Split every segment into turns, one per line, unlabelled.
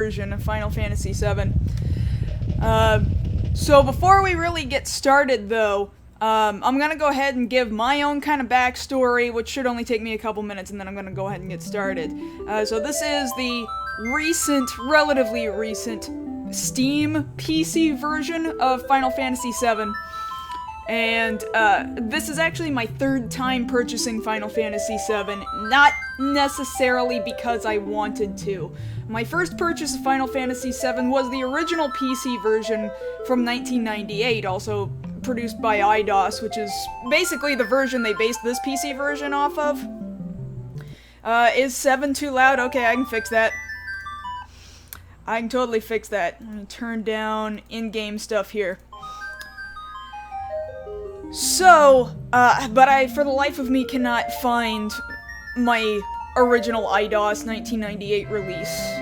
version of Final Fantasy VII. So before we really get started, though, I'm gonna go ahead and give my own kind of backstory, which should only take me a couple minutes, and then I'm gonna go ahead and get started. So this is the relatively recent Steam PC version of Final Fantasy VII. And this is actually my third time purchasing Final Fantasy VII, not necessarily because I wanted to. My first purchase of Final Fantasy VII was the original PC version from 1998, also produced by IDOS, which is basically the version they based this PC version off of. Is 7 too loud? Okay, I can fix that. I can totally fix that. I'm gonna turn down in-game stuff here. So, but I, for the life of me, cannot find my original IDOS 1998 release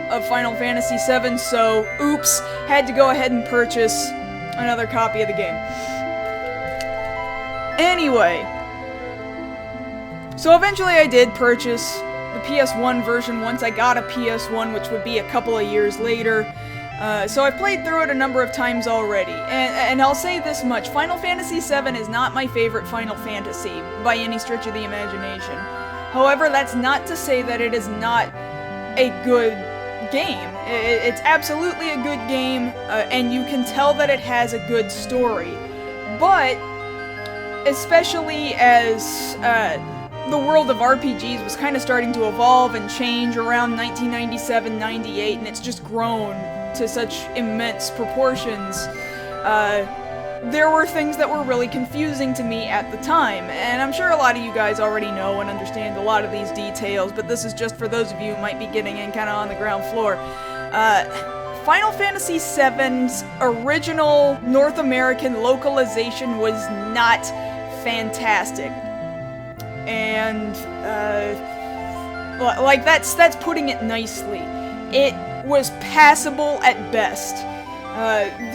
of Final Fantasy VII, so, oops, had to go ahead and purchase another copy of the game. Anyway, so eventually I did purchase the PS1 version once I got a PS1, which would be a couple of years later. So I've played through it a number of times already, and I'll say this much, Final Fantasy VII is not my favorite Final Fantasy, by any stretch of the imagination. However, that's not to say that it is not a good game. It's absolutely a good game, and you can tell that it has a good story. But, especially as the world of RPGs was kind of starting to evolve and change around 1997-98, and it's just grown to such immense proportions, there were things that were really confusing to me at the time, and I'm sure a lot of you guys already know and understand a lot of these details, but this is just for those of you who might be getting in kind of on the ground floor. Final Fantasy VII's original North American localization was not fantastic, and like that's putting it nicely. It was passable at best.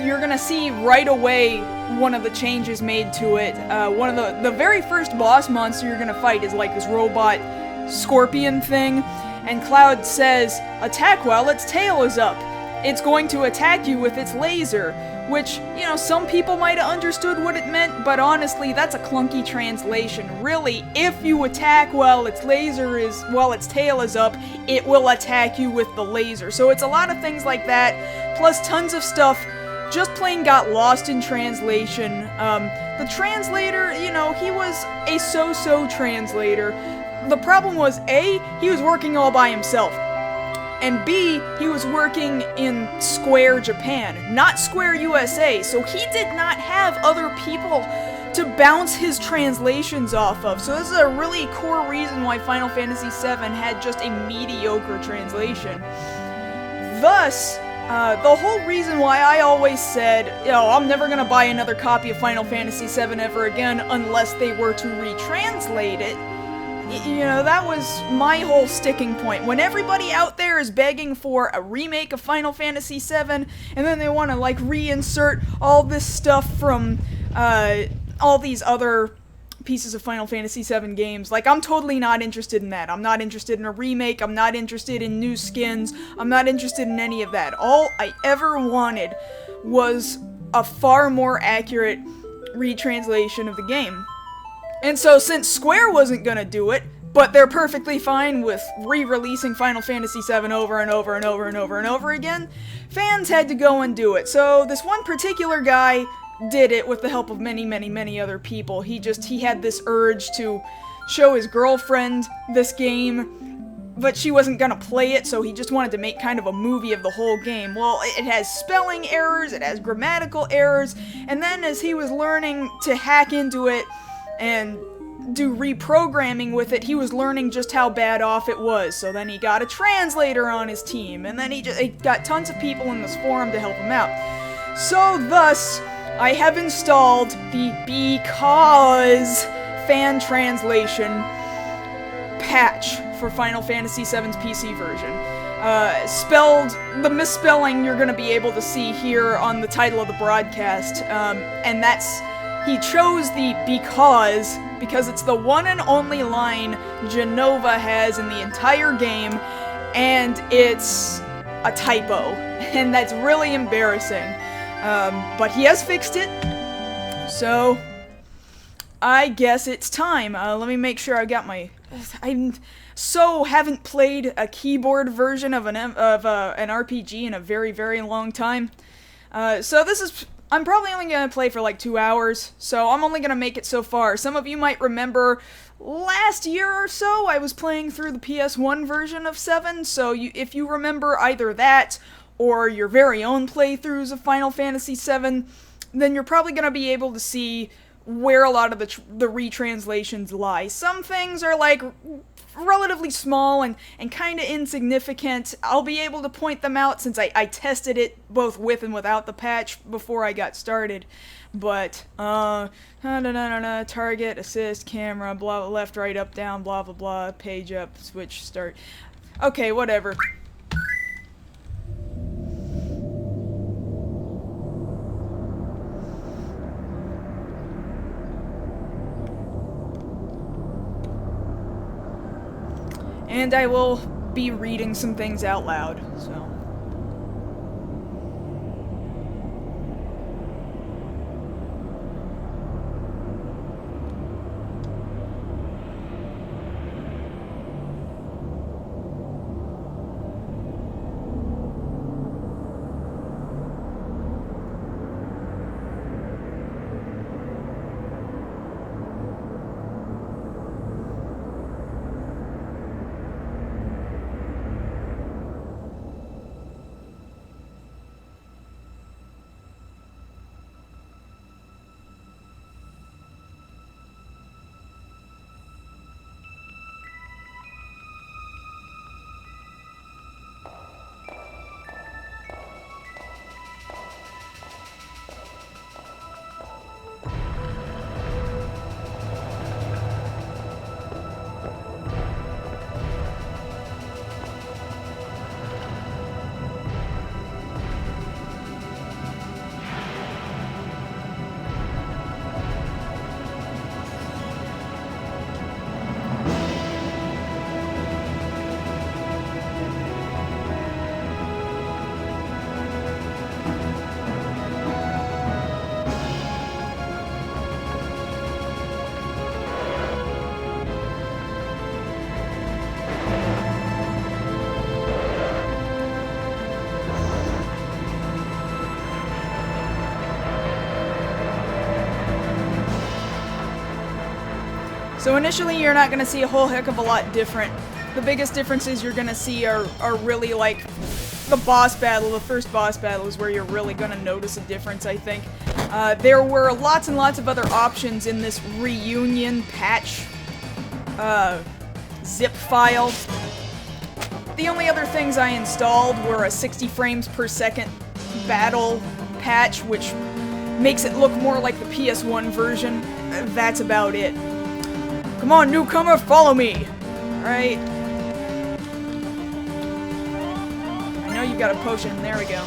You're gonna see right away one of the changes made to it. One of the very first boss monster you're gonna fight is like this robot scorpion thing, and Cloud says, "Attack while its tail is up. It's going to attack you with its laser," which, you know, some people might have understood what it meant, but honestly, that's a clunky translation. Really, if you attack while its tail is up, it will attack you with the laser. So it's a lot of things like that, plus tons of stuff just plain got lost in translation. The translator, you know, he was a so-so translator. The problem was, A, he was working all by himself. And B, he was working in Square Japan, not Square USA, so he did not have other people to bounce his translations off of. So this is a really core reason why Final Fantasy VII had just a mediocre translation. Thus, the whole reason why I always said, you know, I'm never gonna buy another copy of Final Fantasy VII ever again unless they were to retranslate it, you know, that was my whole sticking point. When everybody out there is begging for a remake of Final Fantasy VII, and then they want to, like, reinsert all this stuff from, all these other pieces of Final Fantasy VII games, like, I'm totally not interested in that. I'm not interested in a remake, I'm not interested in new skins, I'm not interested in any of that. All I ever wanted was a far more accurate retranslation of the game. And so, since Square wasn't gonna do it, but they're perfectly fine with re-releasing Final Fantasy VII over and over and over and over and over again, fans had to go and do it. So, this one particular guy did it with the help of many, many, many other people. He had this urge to show his girlfriend this game, but she wasn't gonna play it, so he just wanted to make kind of a movie of the whole game. Well, it has spelling errors, it has grammatical errors, and then as he was learning to hack into it and do reprogramming with it, he was learning just how bad off it was. So then he got a translator on his team, and then he got tons of people in this forum to help him out. So thus, I have installed the Beacause fan translation patch for Final Fantasy VII's PC version. The misspelling you're gonna be able to see here on the title of the broadcast, and that's, he chose the because it's the one and only line Genova has in the entire game, and it's a typo, and that's really embarrassing. But he has fixed it, so I guess it's time. Let me make sure I got my... I haven't played a keyboard version of an RPG in a very, very long time. So this is... I'm probably only going to play for like 2 hours, so I'm only going to make it so far. Some of you might remember last year or so I was playing through the PS1 version of VII, so if you remember either that or your very own playthroughs of Final Fantasy VII, then you're probably going to be able to see where a lot of the retranslations lie. Some things are like relatively small and kind of insignificant. I'll be able to point them out since I tested it both with and without the patch before I got started. But, target, assist, camera, blah, left, right, up, down, blah, blah, blah, page up, switch, start. Okay, whatever. And I will be reading some things out loud, so... So initially you're not going to see a whole heck of a lot different. The biggest differences you're going to see are really like the boss battle. The first boss battle is where you're really going to notice a difference, I think. There were lots and lots of other options in this reunion patch zip file. The only other things I installed were a 60 frames per second battle patch, which makes it look more like the PS1 version. That's about it. Come on, newcomer, follow me! Alright. I know you got a potion. There we go.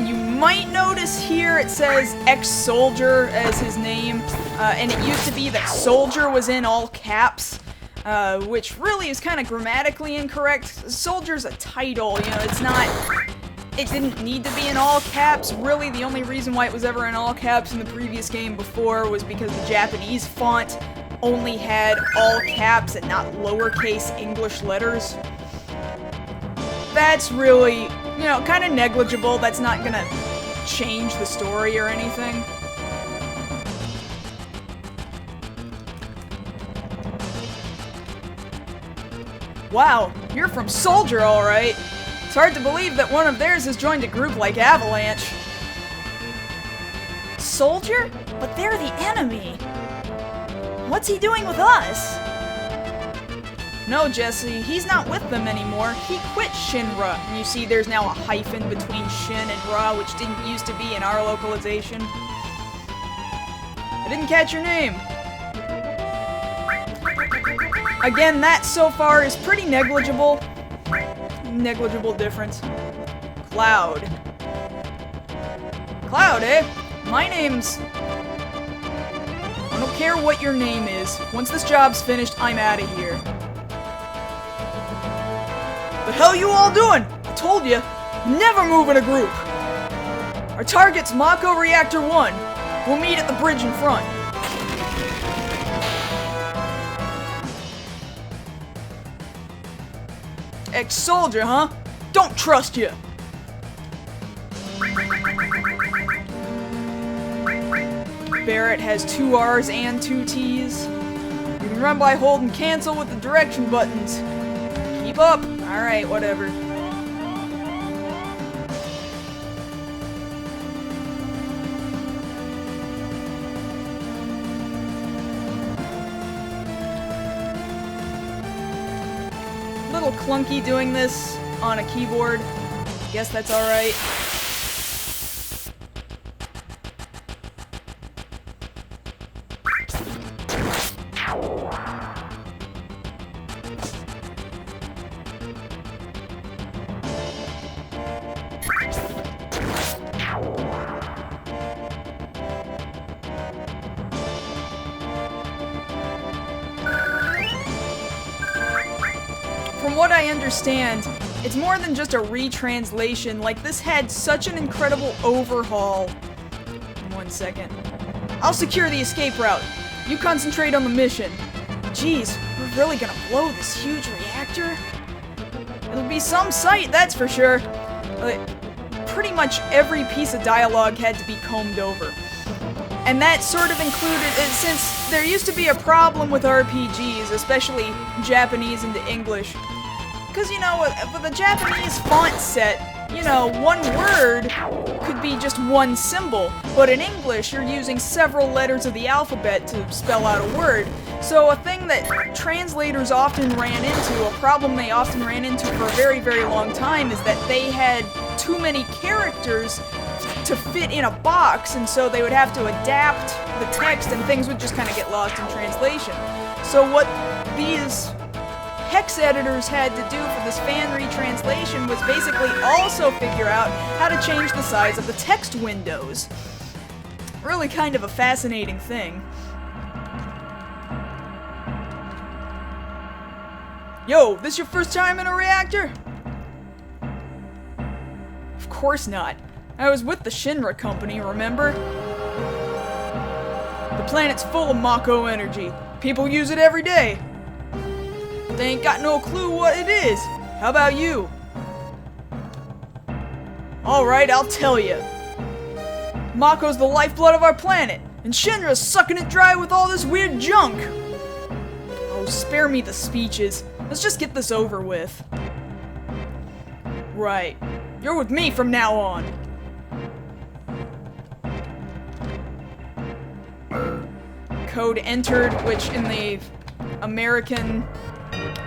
You might notice here it says ex-soldier as his name, and it used to be that soldier was in all caps, which really is kind of grammatically incorrect. Soldier's a title, you know, it's not... It didn't need to be in all caps. Really, the only reason why it was ever in all caps in the previous game before was because the Japanese font only had all caps and not lowercase English letters. That's really, you know, kind of negligible. That's not gonna change the story or anything. Wow, you're from Soldier, alright. It's hard to believe that one of theirs has joined a group like Avalanche. Soldier? But they're the enemy. What's he doing with us? No, Jesse, he's not with them anymore. He quit Shinra. And you see there's now a hyphen between Shin and Ra, which didn't used to be in our localization. I didn't catch your name. Again, that so far is pretty negligible. Negligible difference. Cloud. Cloud, eh? My name's... care what your name is. Once this job's finished, I'm out of here. The hell you all doing? I told you, never move in a group. Our target's Mako Reactor 1. We'll meet at the bridge in front. Ex-soldier, huh? Don't trust you. Barrett has 2 R's and 2 T's. You can run by holding cancel with the direction buttons. Keep up. Alright, whatever. Little clunky doing this on a keyboard. Guess that's alright. From what I understand, it's more than just a retranslation. Like, this had such an incredible overhaul. 1 second. I'll secure the escape route. You concentrate on the mission. Jeez, we're really gonna blow this huge reactor? It'll be some sight, that's for sure. Pretty much every piece of dialogue had to be combed over. And that sort of included, since there used to be a problem with RPGs, especially Japanese into English. Because, you know, with a Japanese font set, you know, one word could be just one symbol. But in English, you're using several letters of the alphabet to spell out a word. So a thing that translators often ran into, a problem they often ran into for a very, very long time, is that they had too many characters to fit in a box, and so they would have to adapt the text and things would just kind of get lost in translation. So what these hex editors had to do for this fan retranslation was basically also figure out how to change the size of the text windows. Really kind of a fascinating thing. Yo, this your first time in a reactor? Of course not. I was with the Shinra company, remember? The planet's full of Mako energy. People use it every day. But they ain't got no clue what it is. How about you? Alright, I'll tell you. Mako's the lifeblood of our planet, and Shinra's sucking it dry with all this weird junk. Oh, spare me the speeches. Let's just get this over with. Right. You're with me from now on. Code entered, which in the American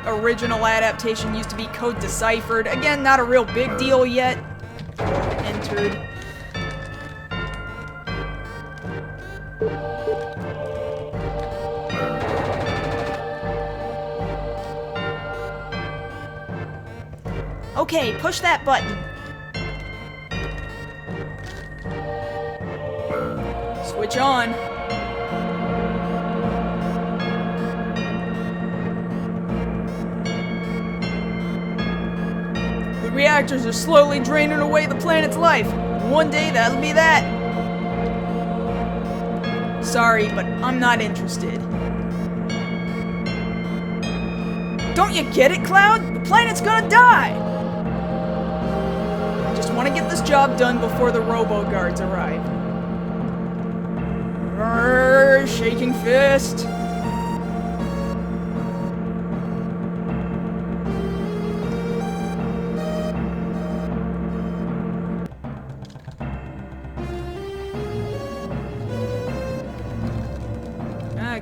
original adaptation used to be code deciphered. Again, not a real big deal yet. Entered. Okay, push that button. Switch on. The reactors are slowly draining away the planet's life. One day that'll be that. Sorry, but I'm not interested. Don't you get it, Cloud? The planet's gonna die! I just want to get this job done before the robo-guards arrive. Brrr, shaking fist.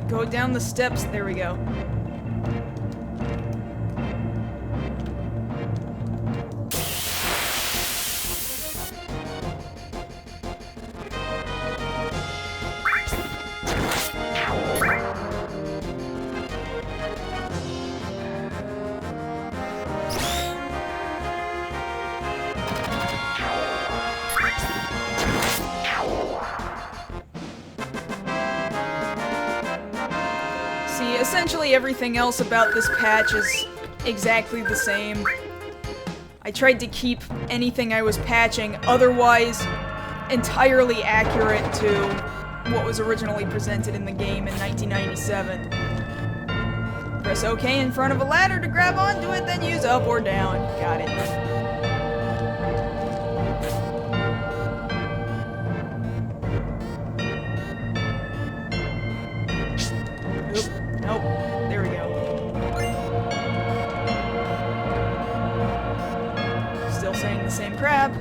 Go down the steps. There we go. See, essentially everything else about this patch is exactly the same. I tried to keep anything I was patching otherwise entirely accurate to what was originally presented in the game in 1997. Press OK in front of a ladder to grab onto it, then use up or down. Got it. Oop. Nope. There we go. Still saying the same crap.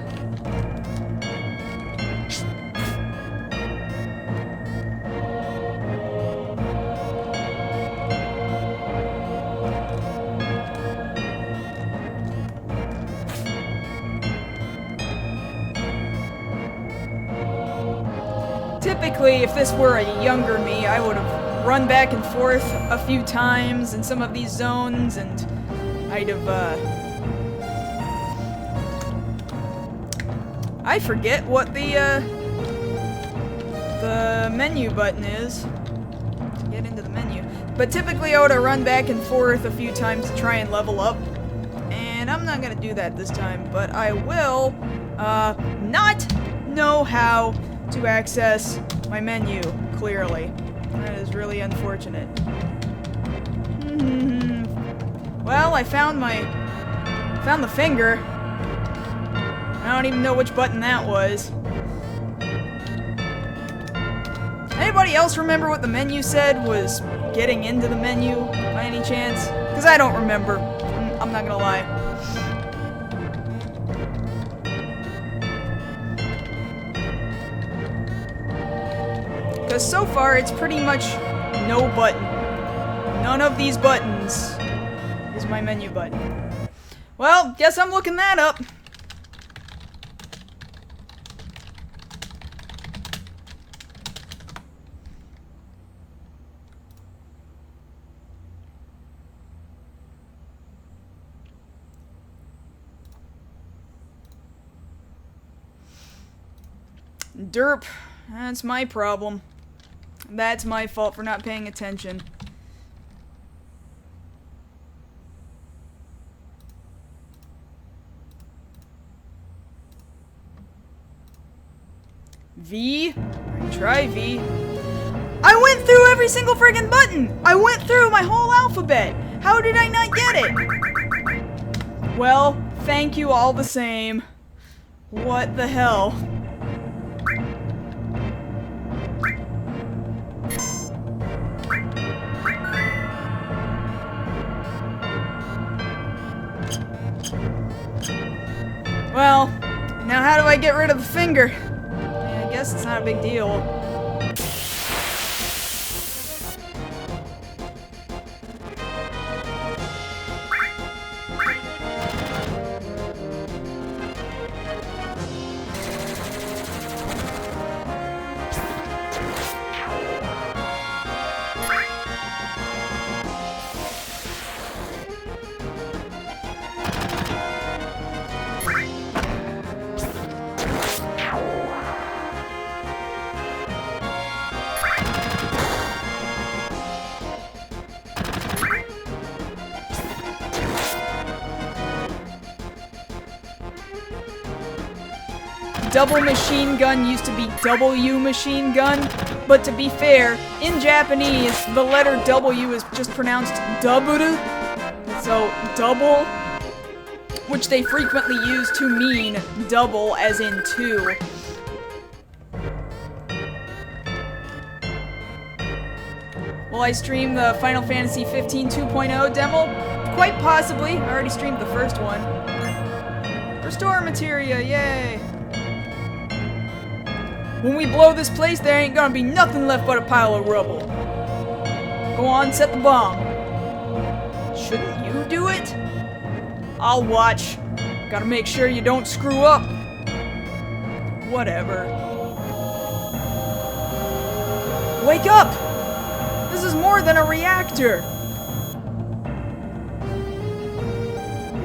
Typically, if this were a younger me, I would have run back and forth a few times in some of these zones, and I'd have, I forget what the menu button is to get into the menu. But typically I would have run back and forth a few times to try and level up. And I'm not gonna do that this time, but I will, not know how to access my menu clearly. That is really unfortunate. Well, I found the finger. I don't even know which button that was. Anybody else remember what the menu said was getting into the menu by any chance? Because I don't remember. I'm not gonna lie. Because so far, it's pretty much no button. None of these buttons is my menu button. Well, guess I'm looking that up. Derp. That's my problem. That's my fault for not paying attention. V? Try V. I went through every single friggin' button! I went through my whole alphabet! How did I not get it? Well, thank you all the same. What the hell? Well, now how do I get rid of the finger? Yeah, I guess it's not a big deal. Double machine gun used to be W machine gun, but to be fair, in Japanese, the letter W is just pronounced double, so double, which they frequently use to mean double as in two. Will I stream the Final Fantasy 15 2.0 demo? Quite possibly. I already streamed the first one. Restore materia, yay! When we blow this place, there ain't gonna be nothing left but a pile of rubble. Go on, set the bomb. Shouldn't you do it? I'll watch. Gotta make sure you don't screw up. Whatever. Wake up! This is more than a reactor.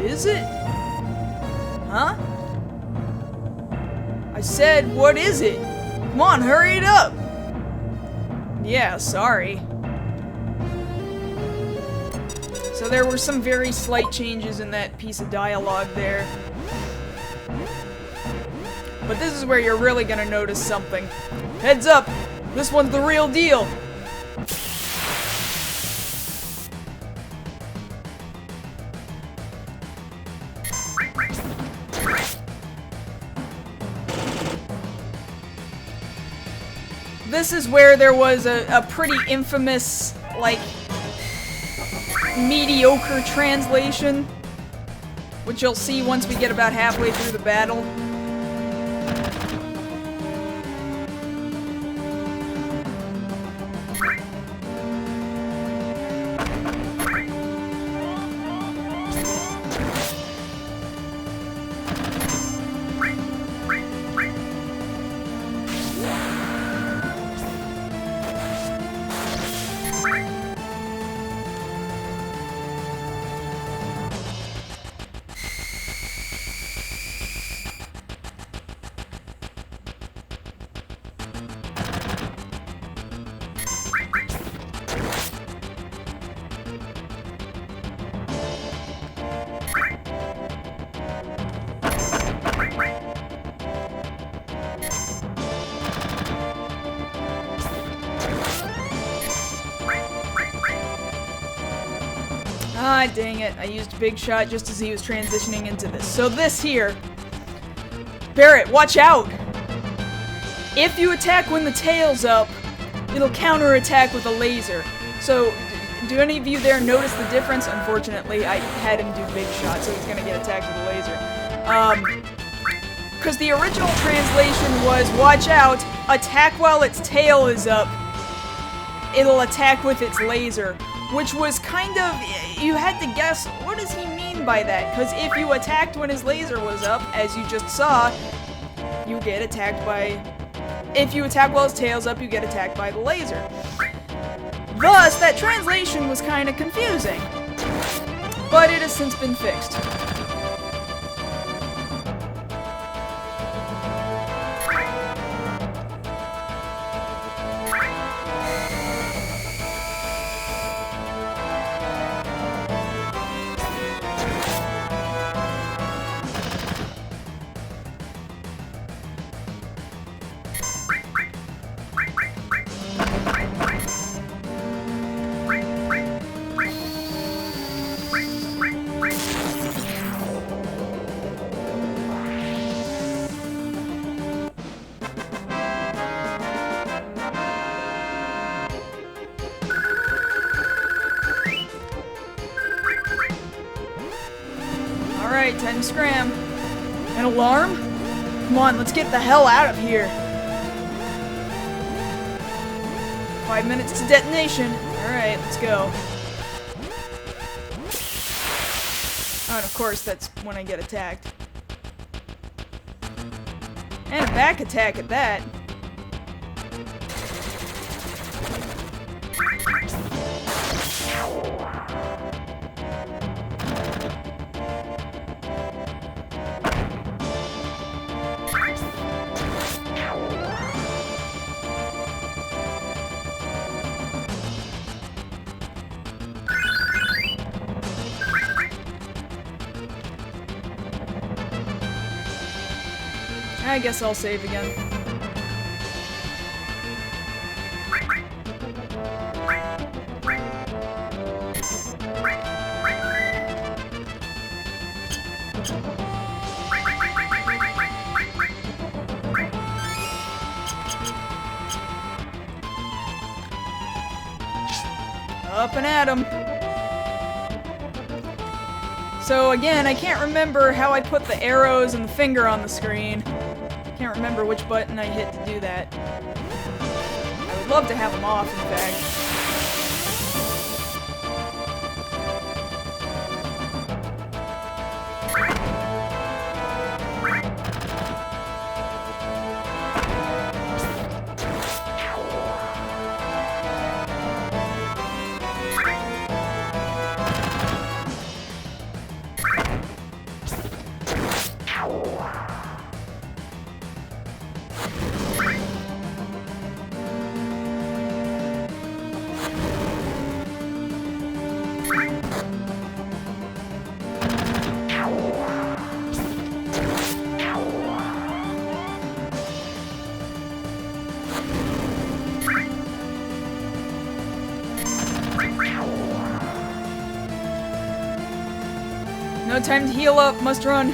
Is it? Huh? I said, what is it? Come on, hurry it up! Yeah, sorry. So there were some very slight changes in that piece of dialogue there. But this is where you're really gonna notice something. Heads up! This one's the real deal! This is where there was a pretty infamous, like, mediocre translation, which you'll see once we get about halfway through the battle. Ah, dang it. I used Big Shot just as he was transitioning into this. So this here. Barret, watch out! If you attack when the tail's up, it'll counterattack with a laser. So, do any of you there notice the difference? Unfortunately, I had him do Big Shot, so he's gonna get attacked with a laser. Because the original translation was, watch out, attack while its tail is up. It'll attack with its laser. Which was kind of, you had to guess, what does he mean by that? Because if you attacked when his laser was up, as you just saw, you get attacked by, if you attack while his tail's up, you get attacked by the laser. Thus, that translation was kind of confusing. But it has since been fixed. Alright, time to scram. An alarm? Come on, let's get the hell out of here. 5 minutes to detonation. Alright, let's go. Oh, and of course, that's when I get attacked. And a back attack at that. I guess I'll save again. Up and at 'em. So again, I can't remember how I put the arrows and the finger on the screen. Can't remember which button I hit to do that. I would love to have them off, in fact. No time to heal up, must run.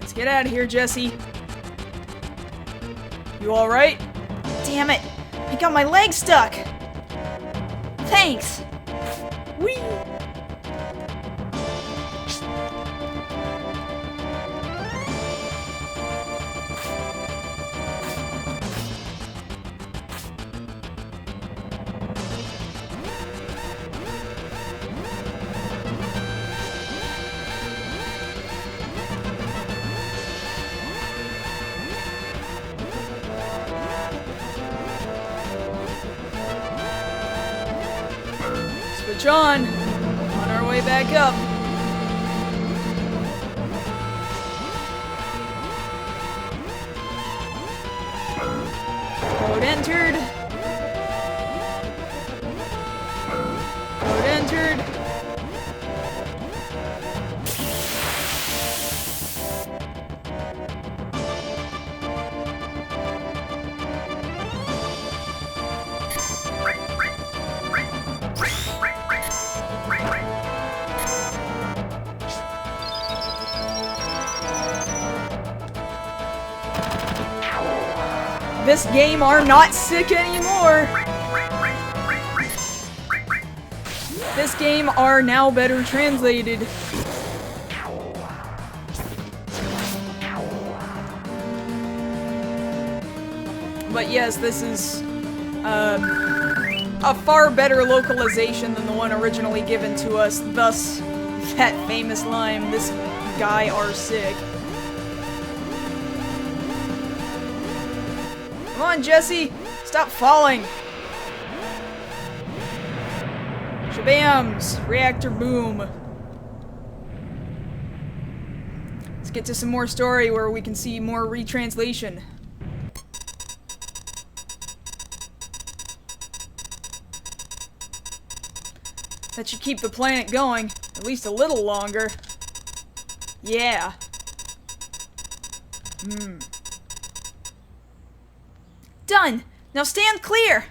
Let's get out of here, Jesse. You alright?
Damn it! I got my leg stuck! Thanks!
Whee! Switch on our way back up. Code entered. Code entered. This game are not sick anymore. This game are now better translated. But yes, this is a far better localization than the one originally given to us. Thus, that famous line, "This guy are sick." Come on, Jesse! Stop falling! Shabams! Reactor boom. Let's get to some more story where we can see more retranslation. That should keep the planet going, at least a little longer. Yeah.
Done! Now stand clear!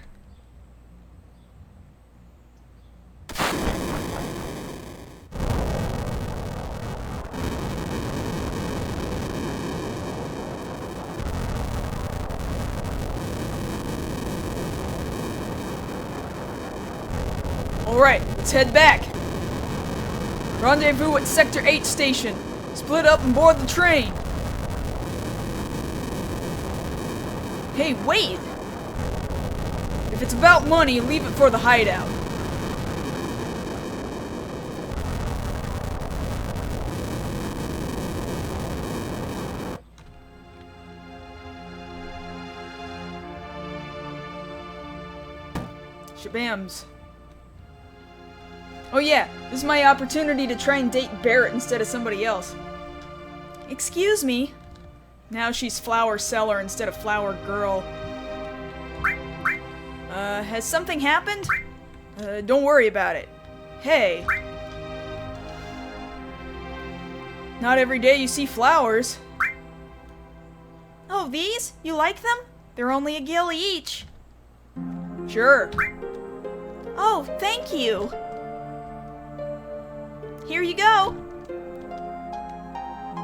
Alright, let's head back. Rendezvous at Sector 8 station. Split up and board the train. Hey, wait! If it's about money, leave it for the hideout. Shabams. Oh yeah, this is my opportunity to try and date Barrett instead of somebody else.
Excuse me?
Now she's flower seller instead of flower girl. Has something happened? Don't worry about it. Hey. Not every day you see flowers.
Oh, these? You like them? They're only a gil each.
Sure.
Oh, thank you. Here you go.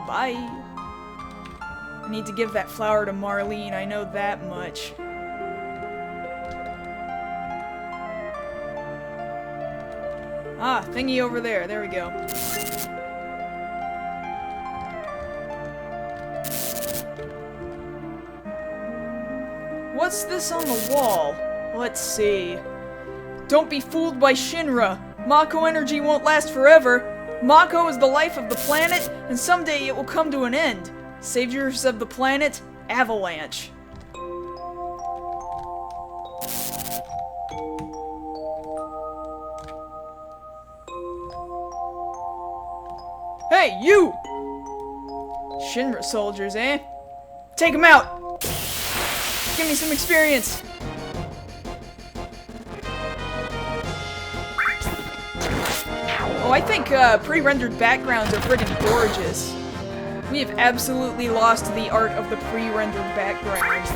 Bye. I need to give that flower to Marlene, I know that much. Ah, thingy over there. There we go. What's this on the wall? Let's see. Don't be fooled by Shinra. Mako energy won't last forever. Mako is the life of the planet, and someday it will come to an end. Saviors of the planet, Avalanche. Hey, you! Shinra soldiers, eh? Take them out! Give me some experience! Oh, I think pre-rendered backgrounds are friggin' gorgeous. We have absolutely lost the art of the pre-rendered background.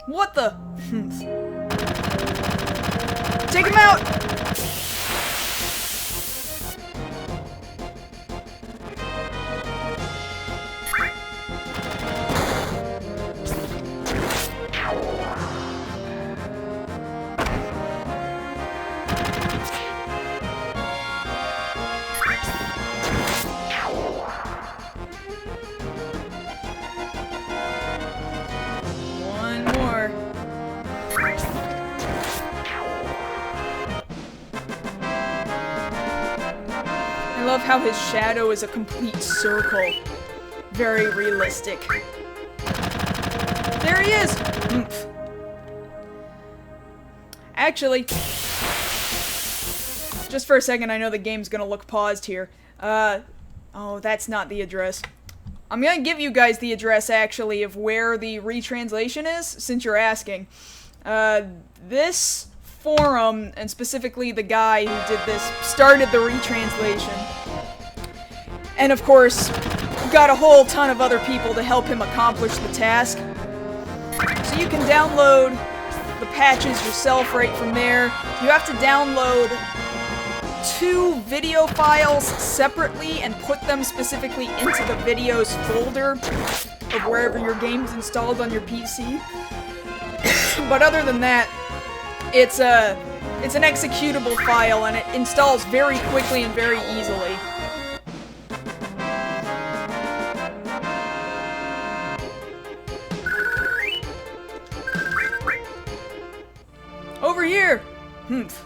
What the? Take him out! I love how his shadow is a complete circle. Very realistic. There he is! Oomph. Actually, just for a second, I know the game's gonna look paused here. Oh, that's not the address. I'm gonna give you guys the address, actually, of where the retranslation is, since you're asking. This forum, and specifically the guy who did this, started the retranslation. And of course, got a whole ton of other people to help him accomplish the task. So you can download the patches yourself right from there. You have to download 2 video files separately and put them specifically into the videos folder of wherever your game's installed on your PC. But other than that, it's an executable file and it installs very quickly and very easily. Over here! Humph.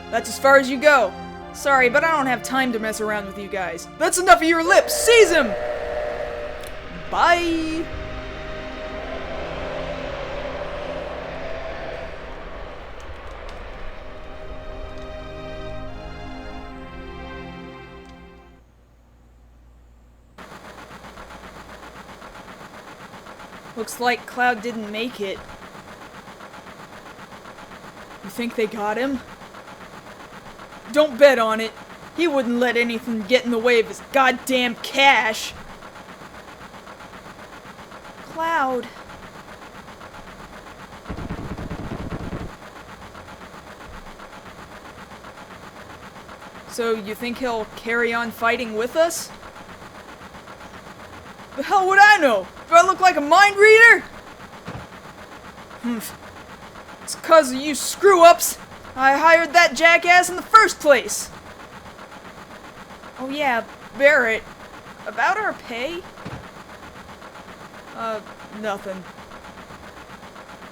That's as far as you go. Sorry, but I don't have time to mess around with you guys. That's enough of your lips! Seize him! Bye! Looks like Cloud didn't make it. You think they got him? Don't bet on it. He wouldn't let anything get in the way of his goddamn cash.
Cloud.
So you think he'll carry on fighting with us? The hell would I know? Do I look like a mind reader? It's 'cause of you screw-ups. I hired that jackass in the first place.
Oh yeah, Barrett. About our pay?
Nothing.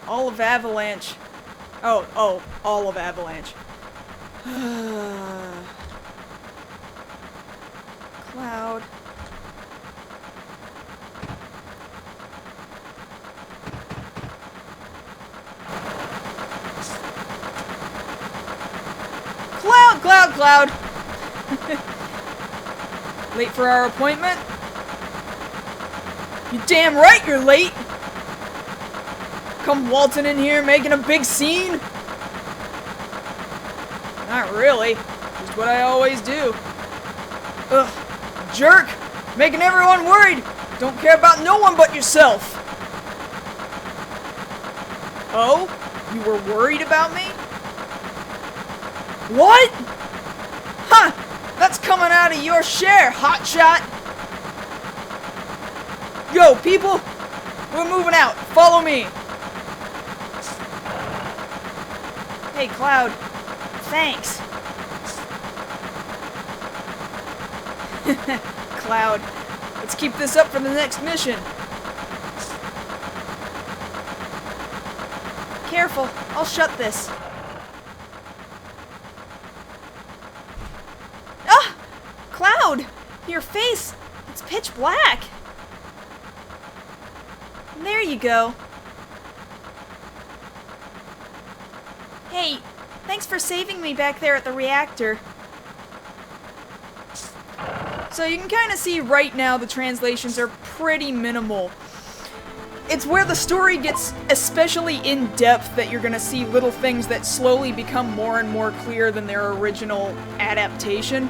All of Avalanche. Oh, all of Avalanche.
Cloud.
Cloud! Late for our appointment? You damn right you're late! Come waltzing in here making a big scene? Not really. Just what I always do. Ugh. Jerk! Making everyone worried! Don't care about no one but yourself! Oh? You were worried about me? What? Huh! That's coming out of your share, hotshot! Go, people! We're moving out. Follow me!
Hey, Cloud. Thanks.
Cloud, let's keep this up for the next mission.
Careful, I'll shut this. Ah! Cloud! Your face, it's pitch black. There you go. Hey, thanks for saving me back there at the reactor.
So you can kind of see right now the translations are pretty minimal. It's where the story gets especially in-depth that you're gonna see little things that slowly become more and more clear than their original adaptation.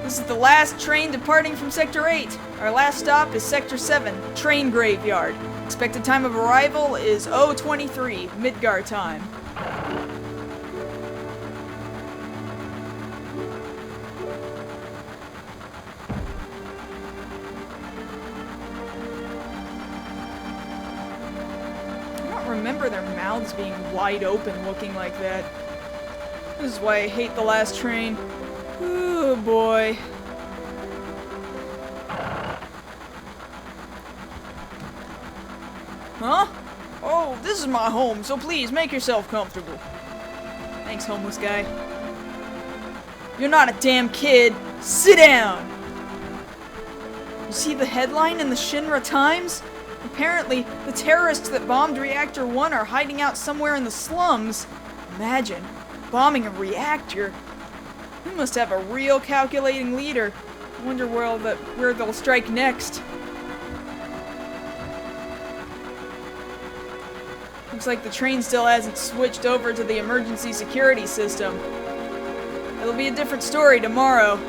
This is the last train departing from Sector 8. Our last stop is Sector 7, Train Graveyard. Expected time of arrival is 0:23, Midgar time. Remember their mouths being wide open looking like that. This is why I hate the last train. Oh boy. Huh? Oh, this is my home, so please make yourself comfortable. Thanks, homeless guy. You're not a damn kid. Sit down! You see the headline in the Shinra Times? Apparently, the terrorists that bombed Reactor 1 are hiding out somewhere in the slums. Imagine, bombing a reactor. We must have a real calculating leader. I wonder where they'll strike next. Looks like the train still hasn't switched over to the emergency security system. It'll be a different story tomorrow.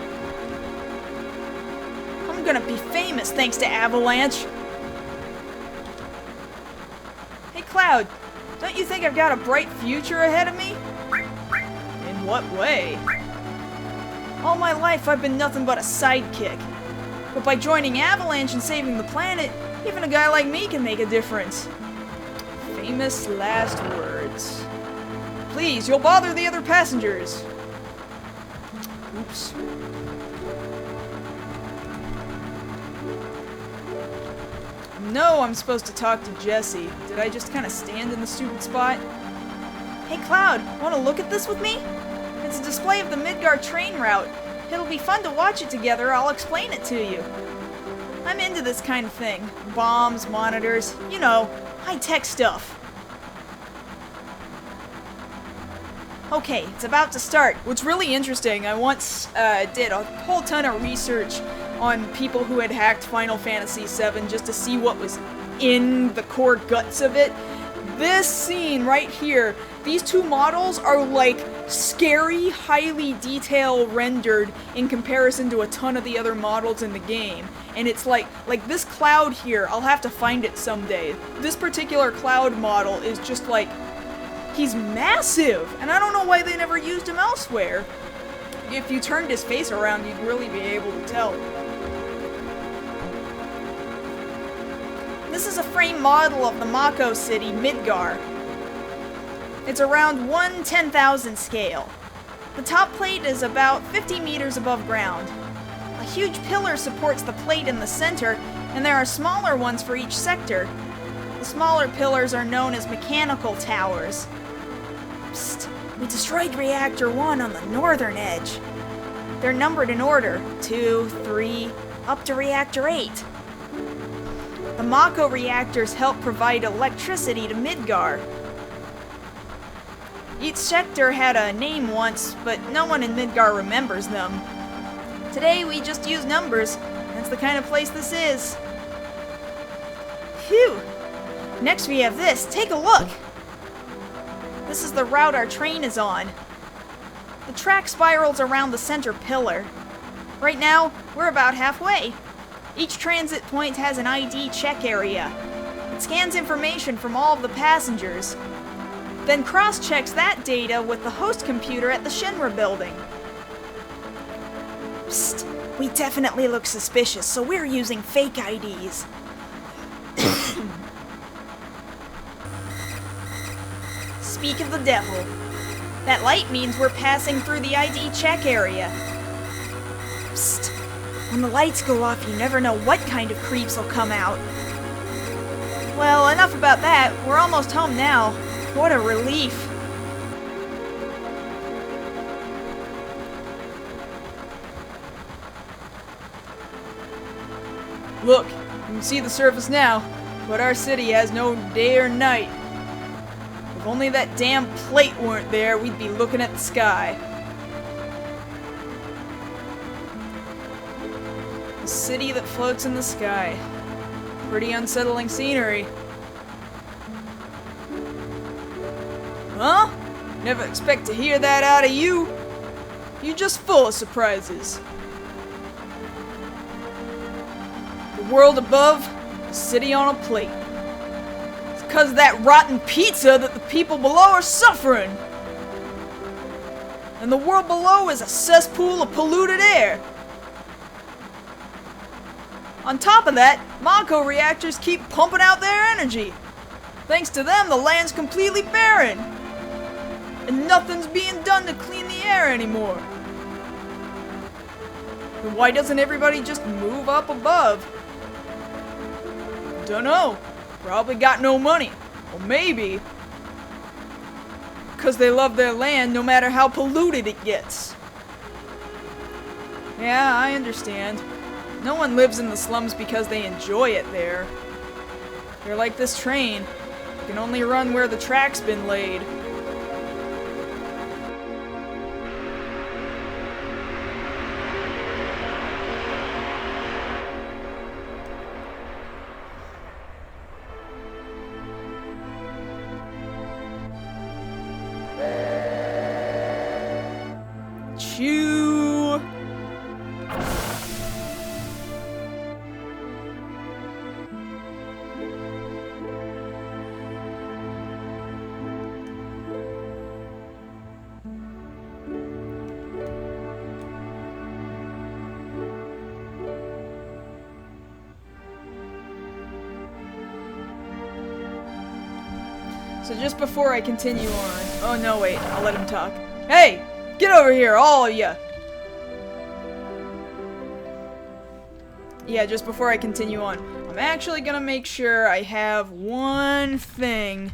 I'm gonna be famous thanks to Avalanche. Cloud, don't you think I've got a bright future ahead of me? In what way? All my life I've been nothing but a sidekick. But by joining Avalanche and saving the planet, even a guy like me can make a difference. Famous last words. Please, you'll bother the other passengers. Oops. No, I'm supposed to talk to Jesse. Did I just kind of stand in the stupid spot?
Hey Cloud, want to look at this with me? It's a display of the Midgar train route. It'll be fun to watch it together. I'll explain it to you. I'm into this kind of thing. Bombs, monitors, you know, high-tech stuff. Okay, it's about to start.
What's really interesting, I once did a whole ton of research on people who had hacked Final Fantasy VII just to see what was in the core guts of it. This scene right here, these two models are like scary, highly detail rendered in comparison to a ton of the other models in the game. And it's like this Cloud here, I'll have to find it someday. This particular Cloud model is just like, he's massive, and I don't know why they never used him elsewhere. If you turned his face around, you'd really be able to tell.
This is a frame model of the Mako city, Midgar. It's around 1/10,000 scale. The top plate is about 50 meters above ground. A huge pillar supports the plate in the center, and there are smaller ones for each sector. The smaller pillars are known as mechanical towers. Psst, we destroyed Reactor 1 on the northern edge. They're numbered in order, 2, 3, up to Reactor 8. The Mako reactors help provide electricity to Midgar. Each sector had a name once, but no one in Midgar remembers them. Today we just use numbers. That's the kind of place this is. Phew! Next we have this. Take a look! This is the route our train is on. The track spirals around the center pillar. Right now, we're about halfway. Each transit point has an ID check area. It scans information from all of the passengers, then cross-checks that data with the host computer at the Shinra building. Psst, we definitely look suspicious, so we're using fake IDs. Speak of the devil. That light means we're passing through the ID check area. Psst. When the lights go off, you never know what kind of creeps will come out. Well, enough about that. We're almost home now. What a relief.
Look, can see the surface now, but our city has no day or night. If only that damn plate weren't there, we'd be looking at the sky. A city that floats in the sky. Pretty unsettling scenery. Huh? Never expect to hear that out of you. You're just full of surprises. The world above, a city on a plate. It's 'cause of that rotten pizza that the people below are suffering. And the world below is a cesspool of polluted air. On top of that, Mako reactors keep pumping out their energy. Thanks to them, the land's completely barren. And nothing's being done to clean the air anymore. Then why doesn't everybody just move up above? Dunno. Probably got no money. Or maybe 'cause they love their land no matter how polluted it gets. Yeah, I understand. No one lives in the slums because they enjoy it there. They're like this train. It can only run where the track's been laid. Chew. So just before I continue on... Oh no, wait, I'll let him talk. Hey! Get over here, all of ya! Yeah, just before I continue on, I'm actually gonna make sure I have one thing.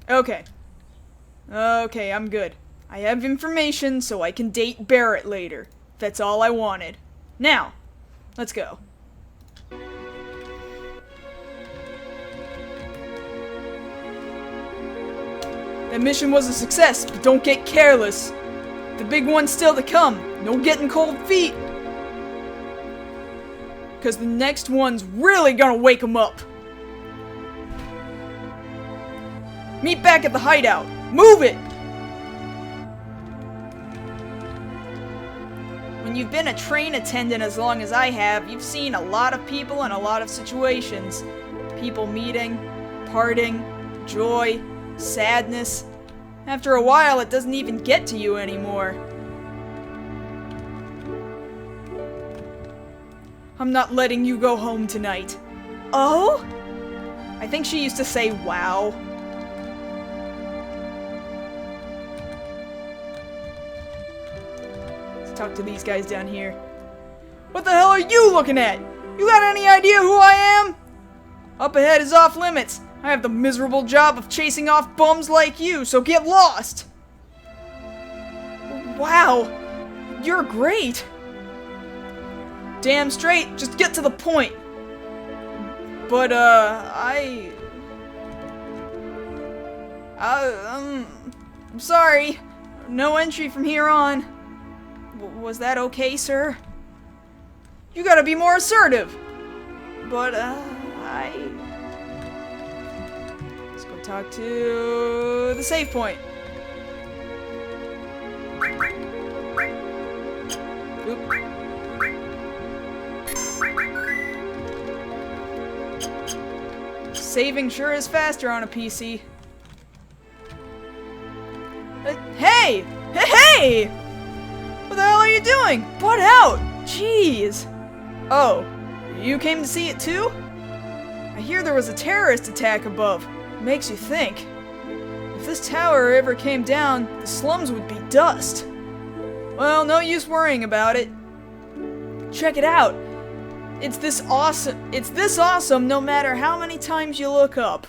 Okay. Okay, I'm good. I have information so I can date Barrett later. That's all I wanted. Now, let's go. That mission was a success, but don't get careless. The big one's still to come. No getting cold feet. 'Cause the next one's really gonna wake 'em up. Meet back at the hideout. Move it! When you've been a train attendant as long as I have, you've seen a lot of people and a lot of situations. People meeting, parting, joy, sadness. After a while, it doesn't even get to you anymore. I'm not letting you go home tonight. Oh? I think she used to say wow. Talk to these guys down here. What the hell are you looking at? You got any idea who I am? Up ahead is off limits. I have the miserable job of chasing off bums like you, so get lost. Wow, you're great. Damn straight, just get to the point. But, I'm sorry. No entry from here on. Was that okay, sir? You gotta be more assertive. But, let's go talk to the save point. Oop. Saving sure is faster on a PC. Hey! Hey! What the hell are you doing? Butt out! Jeez! Oh, you came to see it too? I hear there was a terrorist attack above. Makes you think. If this tower ever came down, the slums would be dust. Well, no use worrying about it. Check it out. It's this awesome no matter how many times you look up.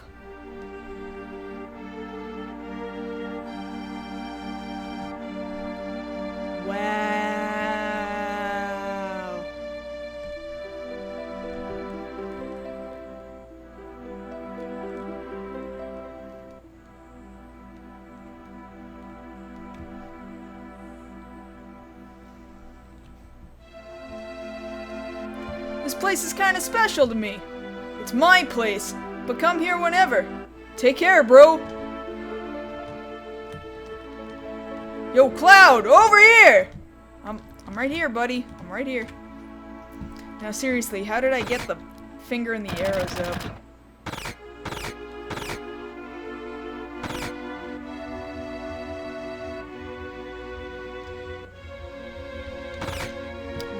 Wow. This place is kind of special to me. It's my place, but come here whenever. Take care, bro. Yo, Cloud, over here! I'm right here, buddy. I'm right here. Now, seriously, how did I get the finger and the arrows up?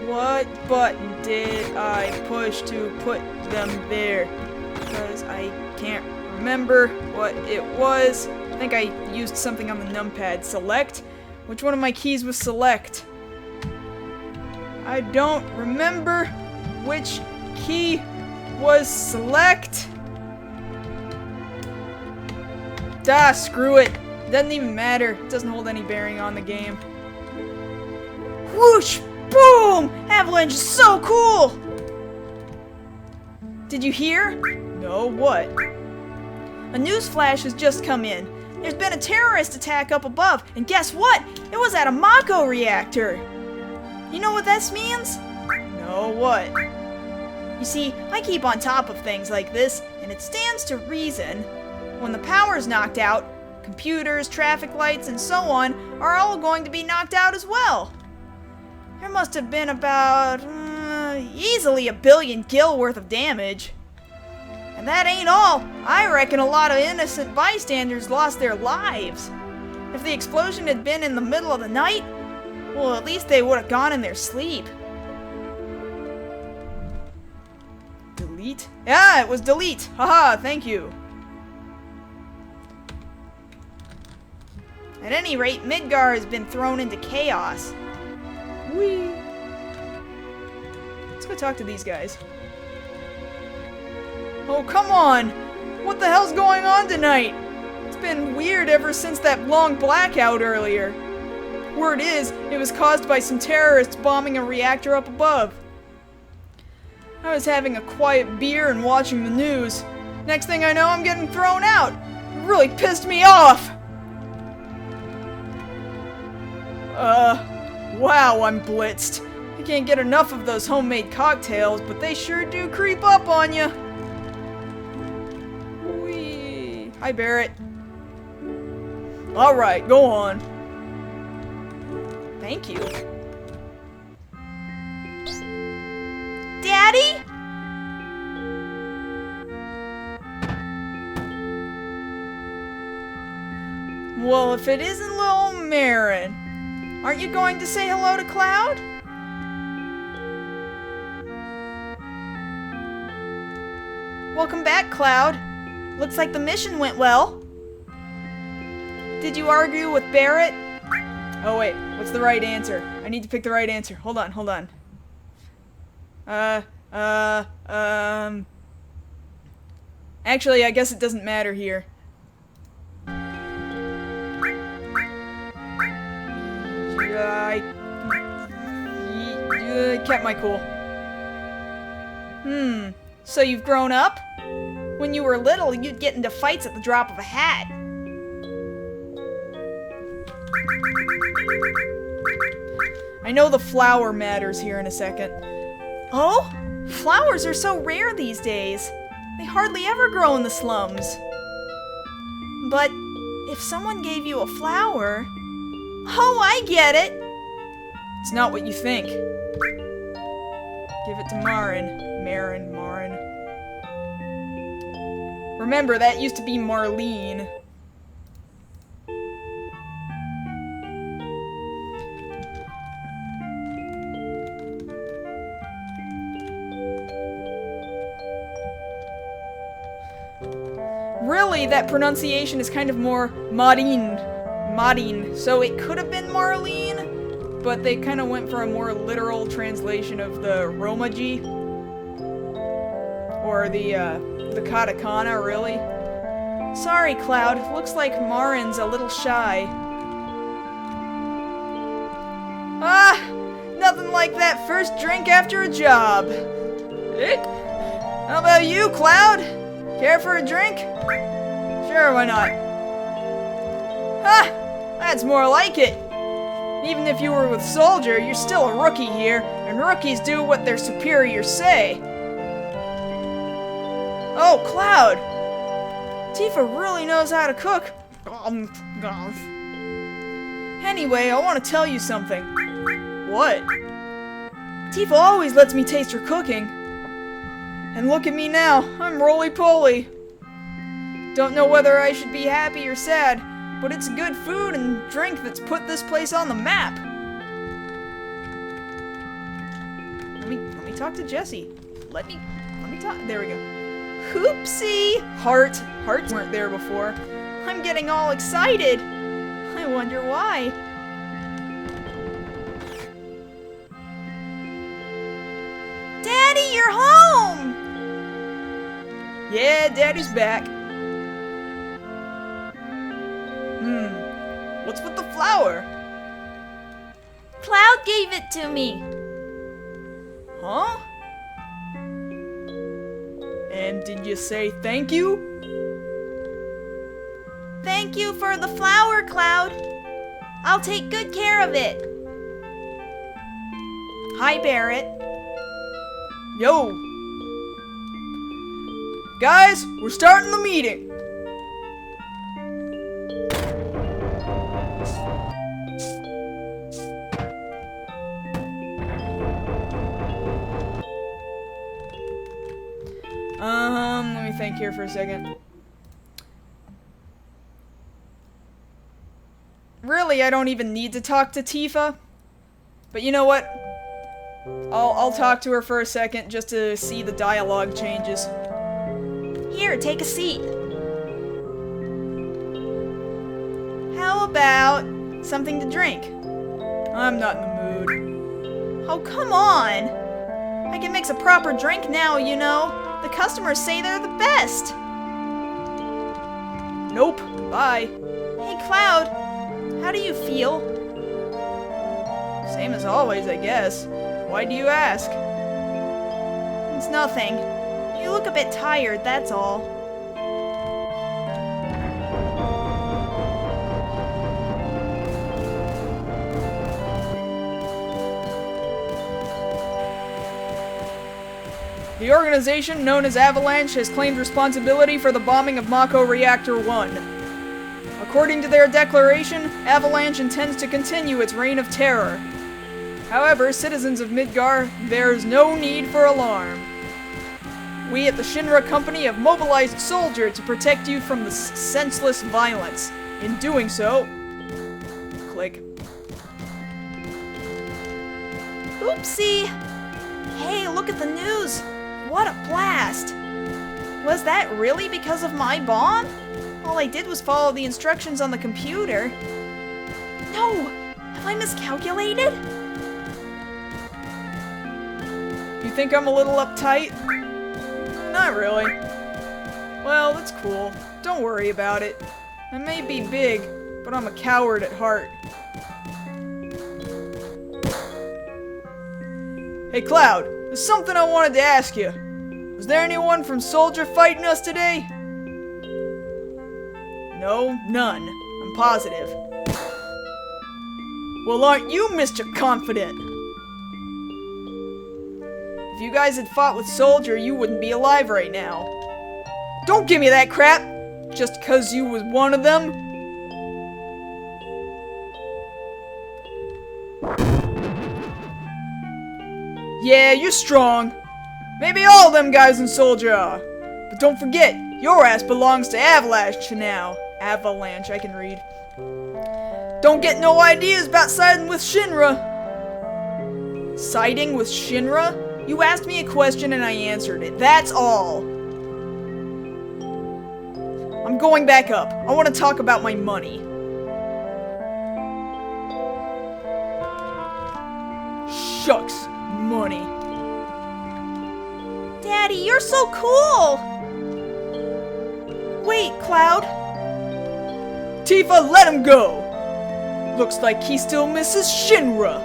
What button did I push to put them there? Because I can't remember what it was. I think I used something on the numpad. Select? Which one of my keys was select? I don't remember which key was select. Duh, screw it. Doesn't even matter. It doesn't hold any bearing on the game. Whoosh! Boom! Avalanche is so cool! Did you hear? No, what? A news flash has just come in. There's been a terrorist attack up above, and guess what? It was at a Mako reactor. You know what this means? No, what? You see, I keep on top of things like this, and it stands to reason. When the power's knocked out, computers, traffic lights, and so on are all going to be knocked out as well. There must have been about, easily 1 billion gil worth of damage. And that ain't all. I reckon a lot of innocent bystanders lost their lives. If the explosion had been in the middle of the night, well, at least they would have gone in their sleep. Delete? Yeah, it was delete. Haha, thank you. At any rate, Midgar has been thrown into chaos. Whee! Let's go talk to these guys. Oh, come on! What the hell's going on tonight? It's been weird ever since that long blackout earlier. Word is, it was caused by some terrorists bombing a reactor up above. I was having a quiet beer and watching the news. Next thing I know, I'm getting thrown out. It really pissed me off! Wow, I'm blitzed. I can't get enough of those homemade cocktails, but they sure do creep up on you. Whee! Hi, Barrett. Alright, go on. Thank you.
Daddy?
Well, if it isn't little Marin, aren't you going to say hello to Cloud?
Welcome back, Cloud. Looks like the mission went well. Did you argue with Barrett?
Oh wait, what's the right answer? I need to pick the right answer. Hold on. Actually, I guess it doesn't matter here. I kept my cool.
So you've grown up? When you were little, you'd get into fights at the drop of a hat.
I know the flower matters here in a second.
Oh? Flowers are so rare these days. They hardly ever grow in the slums. But if someone gave you a flower... Oh, I get it!
It's not what you think. Give it to Marin. Marin. Remember, that used to be Marlene. Really, that pronunciation is kind of more Marin, so it could have been Marlene, but they kind of went for a more literal translation of the Romaji. Or the katakana, really. Sorry, Cloud. Looks like Marin's a little shy. Ah! Nothing like that first drink after a job. How about you, Cloud? Care for a drink? Sure, why not? Ah! That's more like it. Even if you were with Soldier, you're still a rookie here, and rookies do what their superiors say. Oh, Cloud! Tifa really knows how to cook. Anyway, I want to tell you something. What? Tifa always lets me taste her cooking. And look at me now, I'm roly-poly. Don't know whether I should be happy or sad, but it's good food and drink that's put this place on the map. Let me talk to Jessie. Let me talk. There we go. Oopsie! Hearts weren't there before. I'm getting all excited. I wonder why. Daddy, you're home! Yeah, Daddy's back. What's with the flower?
Cloud gave it to me.
Huh? And did you say thank you?
Thank you for the flower, Cloud. I'll take good care of it. Hi, Barrett.
Yo! Guys, we're starting the meeting. Let me think here for a second. Really, I don't even need to talk to Tifa. But you know what? I'll talk to her for a second just to see the dialogue changes.
Here, take a seat. How about something to drink?
I'm not in the mood.
Oh, come on! I can mix a proper drink now, you know. The customers say they're the best.
Nope. Bye.
Hey, Cloud. How do you feel?
Same as always, I guess. Why do you ask?
It's nothing. You look a bit tired, that's all.
The organization known as Avalanche has claimed responsibility for the bombing of Mako Reactor 1. According to their declaration, Avalanche intends to continue its reign of terror. However, citizens of Midgar, there is no need for alarm. We at the Shinra Company have mobilized Soldier to protect you from the senseless violence. In doing so... Click.
Oopsie! Hey, look at the news! What a blast! Was that really because of my bomb? All I did was follow the instructions on the computer. No! Have I miscalculated?
You think I'm a little uptight? Not really. Well, that's cool. Don't worry about it. I may be big, but I'm a coward at heart. Hey, Cloud, there's something I wanted to ask you. Was there anyone from Soldier fighting us today? No, none. I'm positive. Well, aren't you Mr. Confident? If you guys had fought with Soldier, you wouldn't be alive right now. Don't give me that crap! Just 'cause you was one of them? Yeah, you're strong. Maybe all them guys in Soldier are. But don't forget, your ass belongs to Avalanche now. Avalanche, I can read. Don't get no ideas about siding with Shinra. Siding with Shinra? You asked me a question and I answered it. That's all. I'm going back up. I want to talk about my money. Shucks, money.
Daddy, you're so cool! Wait, Cloud.
Tifa, let him go! Looks like he still misses Shinra.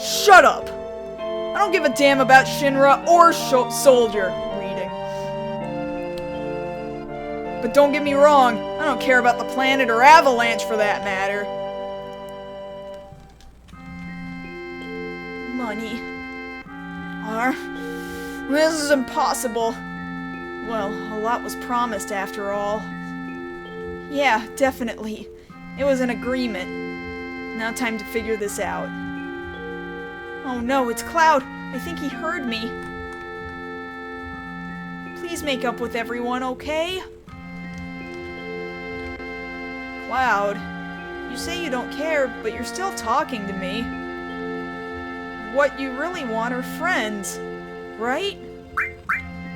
Shut up! I don't give a damn about Shinra or Soldier reading. But don't get me wrong, I don't care about the planet or Avalanche for that matter.
Money. This is impossible. Well, a lot was promised after all. Yeah, definitely. It was an agreement. Now time to figure this out. Oh no, it's Cloud. I think he heard me. Please make up with everyone, okay? Cloud, you say you don't care, but you're still talking to me. What you really want are friends, right?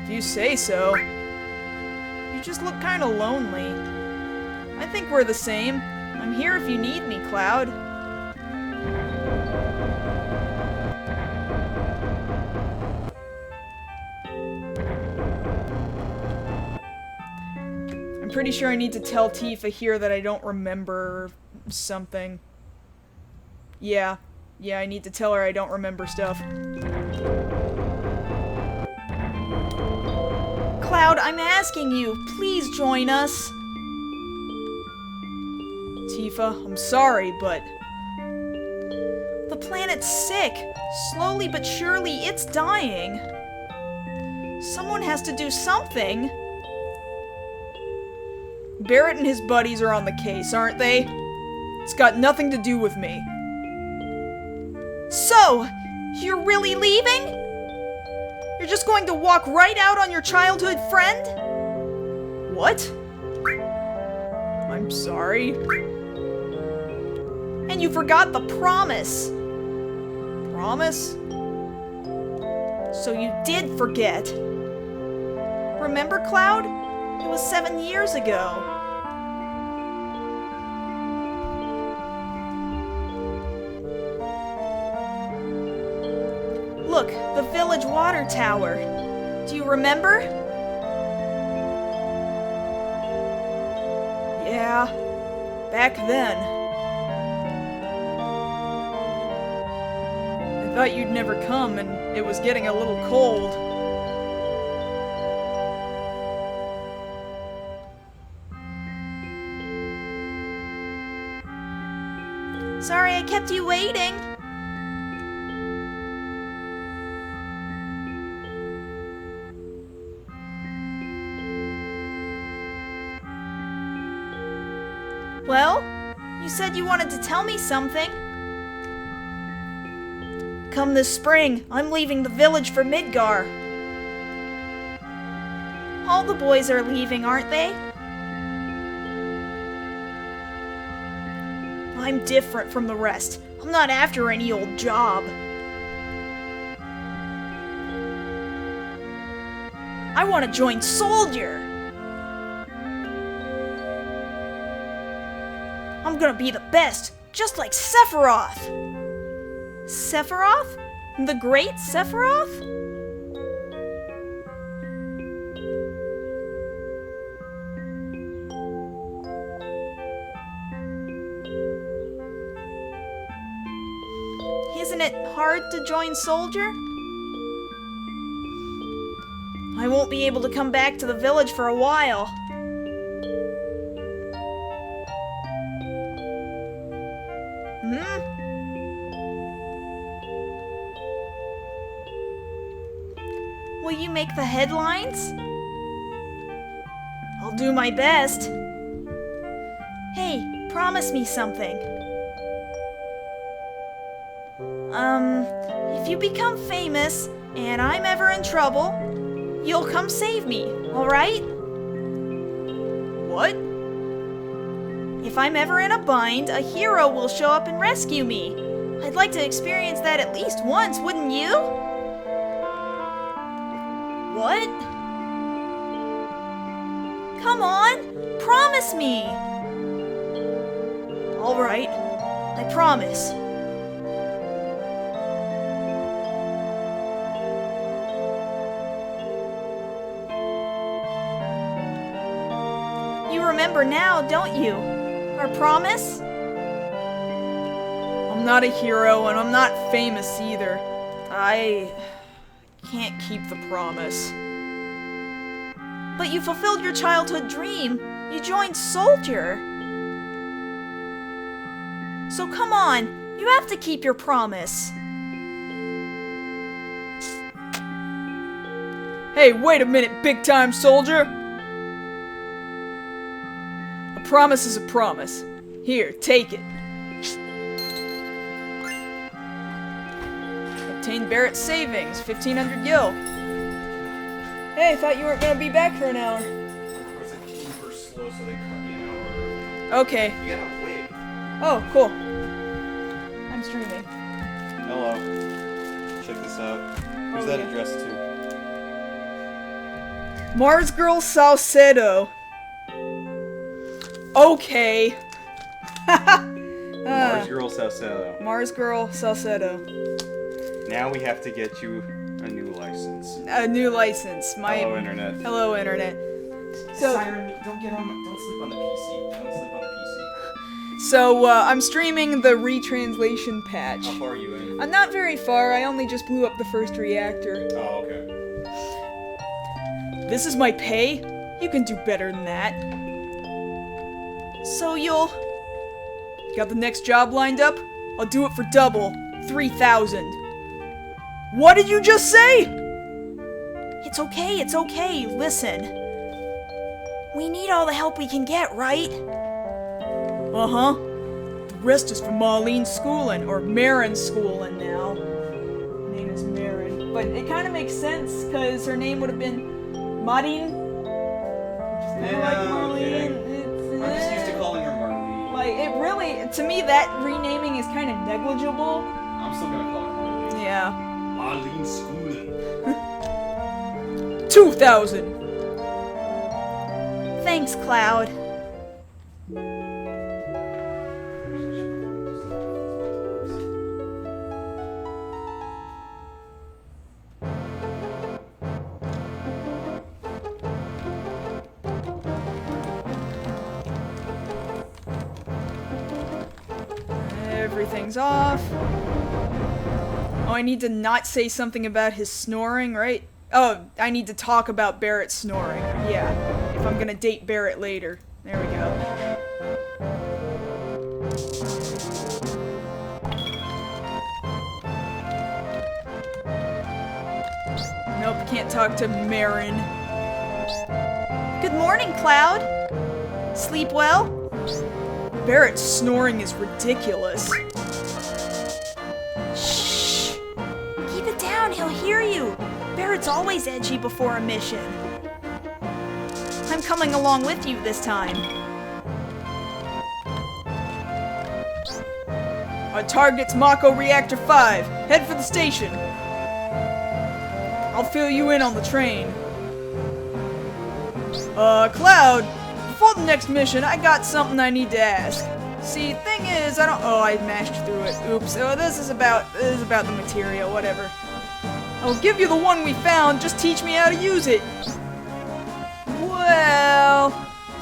If you say so.
You just look kinda lonely.
I think we're the same.
I'm here if you need me, Cloud.
I'm pretty sure I need to tell Tifa here that I don't remember something. Yeah, I need to tell her I don't remember stuff.
Cloud, I'm asking you, please join us.
Tifa, I'm sorry, but...
The planet's sick. Slowly but surely, it's dying. Someone has to do something.
Barrett and his buddies are on the case, aren't they? It's got nothing to do with me.
So, you're really leaving? You're just going to walk right out on your childhood friend?
What? I'm sorry.
And you forgot the promise.
Promise?
So you did forget. Remember, Cloud? It was 7 years ago. Look, the village water tower. Do you remember?
Yeah, back then. I thought you'd never come, and it was getting a little cold.
Sorry I kept you waiting. Well, you said you wanted to tell me something. Come this spring, I'm leaving the village for Midgar. All the boys are leaving, aren't they? I'm different from the rest. I'm not after any old job. I want to join Soldier. I'm gonna be the best, just like Sephiroth. Sephiroth? The great Sephiroth? Isn't it hard to join Soldier? I won't be able to come back to the village for a while. Will you make the headlines? I'll do my best. Hey, promise me something. If you become famous and I'm ever in trouble, you'll come save me, alright?
What?
If I'm ever in a bind, a hero will show up and rescue me. I'd like to experience that at least once, wouldn't you? What? Come on, promise me! Alright, I promise. remember now, don't you? Our promise?
I'm not a hero, and I'm not famous either. I can't keep the promise.
But you fulfilled your childhood dream. You joined Soldier. So come on, you have to keep your promise.
Hey, wait a minute, big-time soldier! A promise is a promise. Here, take it. Obtain Barrett's savings, 1,500 gil. Hey, I thought you weren't gonna be back for an hour.
It's like super slow, so they cut me an hour.
Okay.
You gotta wait.
Oh, cool. I'm streaming.
Hello. Check this out. Who's that addressed to?
Mars Girl Salcedo. Okay.
Mars Girl Salcedo.
Mars Girl Salcedo.
Now we have to get you a new license.
A new license.
Hello, Internet.
Hello, Internet. So,
Siren, don't sleep on the PC. Don't sleep on the PC.
so I'm streaming the retranslation patch.
How far are you in?
I'm not very far. I only just blew up the first reactor.
Oh, okay.
This is my pay? You can do better than that.
So you'll...
Got the next job lined up? I'll do it for double. 3,000. What did you just say?
It's okay, it's okay. Listen. We need all the help we can get, right?
Uh-huh. The rest is for Marlene's schooling, or Marin's schooling now. Her name is Marin. But it kind of makes sense, because her name would have been Marin. Kind of like Marlene.
I'm just used to calling her Marlene.
Like, it really, to me, that renaming is kind of negligible.
I'm still gonna call her Marlene.
Yeah.
Marlene Schoolen.
2,000.
Thanks, Cloud.
Everything's off. Oh, I need to not say something about his snoring, right? Oh, I need to talk about Barrett snoring. Yeah, if I'm gonna date Barrett later. There we go. Nope, can't talk to Marin.
Good morning, Cloud. Sleep well?
Barrett's snoring is ridiculous.
Shh. Keep it down, he'll hear you. Barrett's always edgy before a mission. I'm coming along with you this time.
Our target's Mako Reactor 5. Head for the station. I'll fill you in on the train. Cloud, before the next mission, I got something I need to ask. See, thing is, I mashed through it. Oops. Oh, this is about the material, whatever. I'll give you the one we found, just teach me how to use it. Well,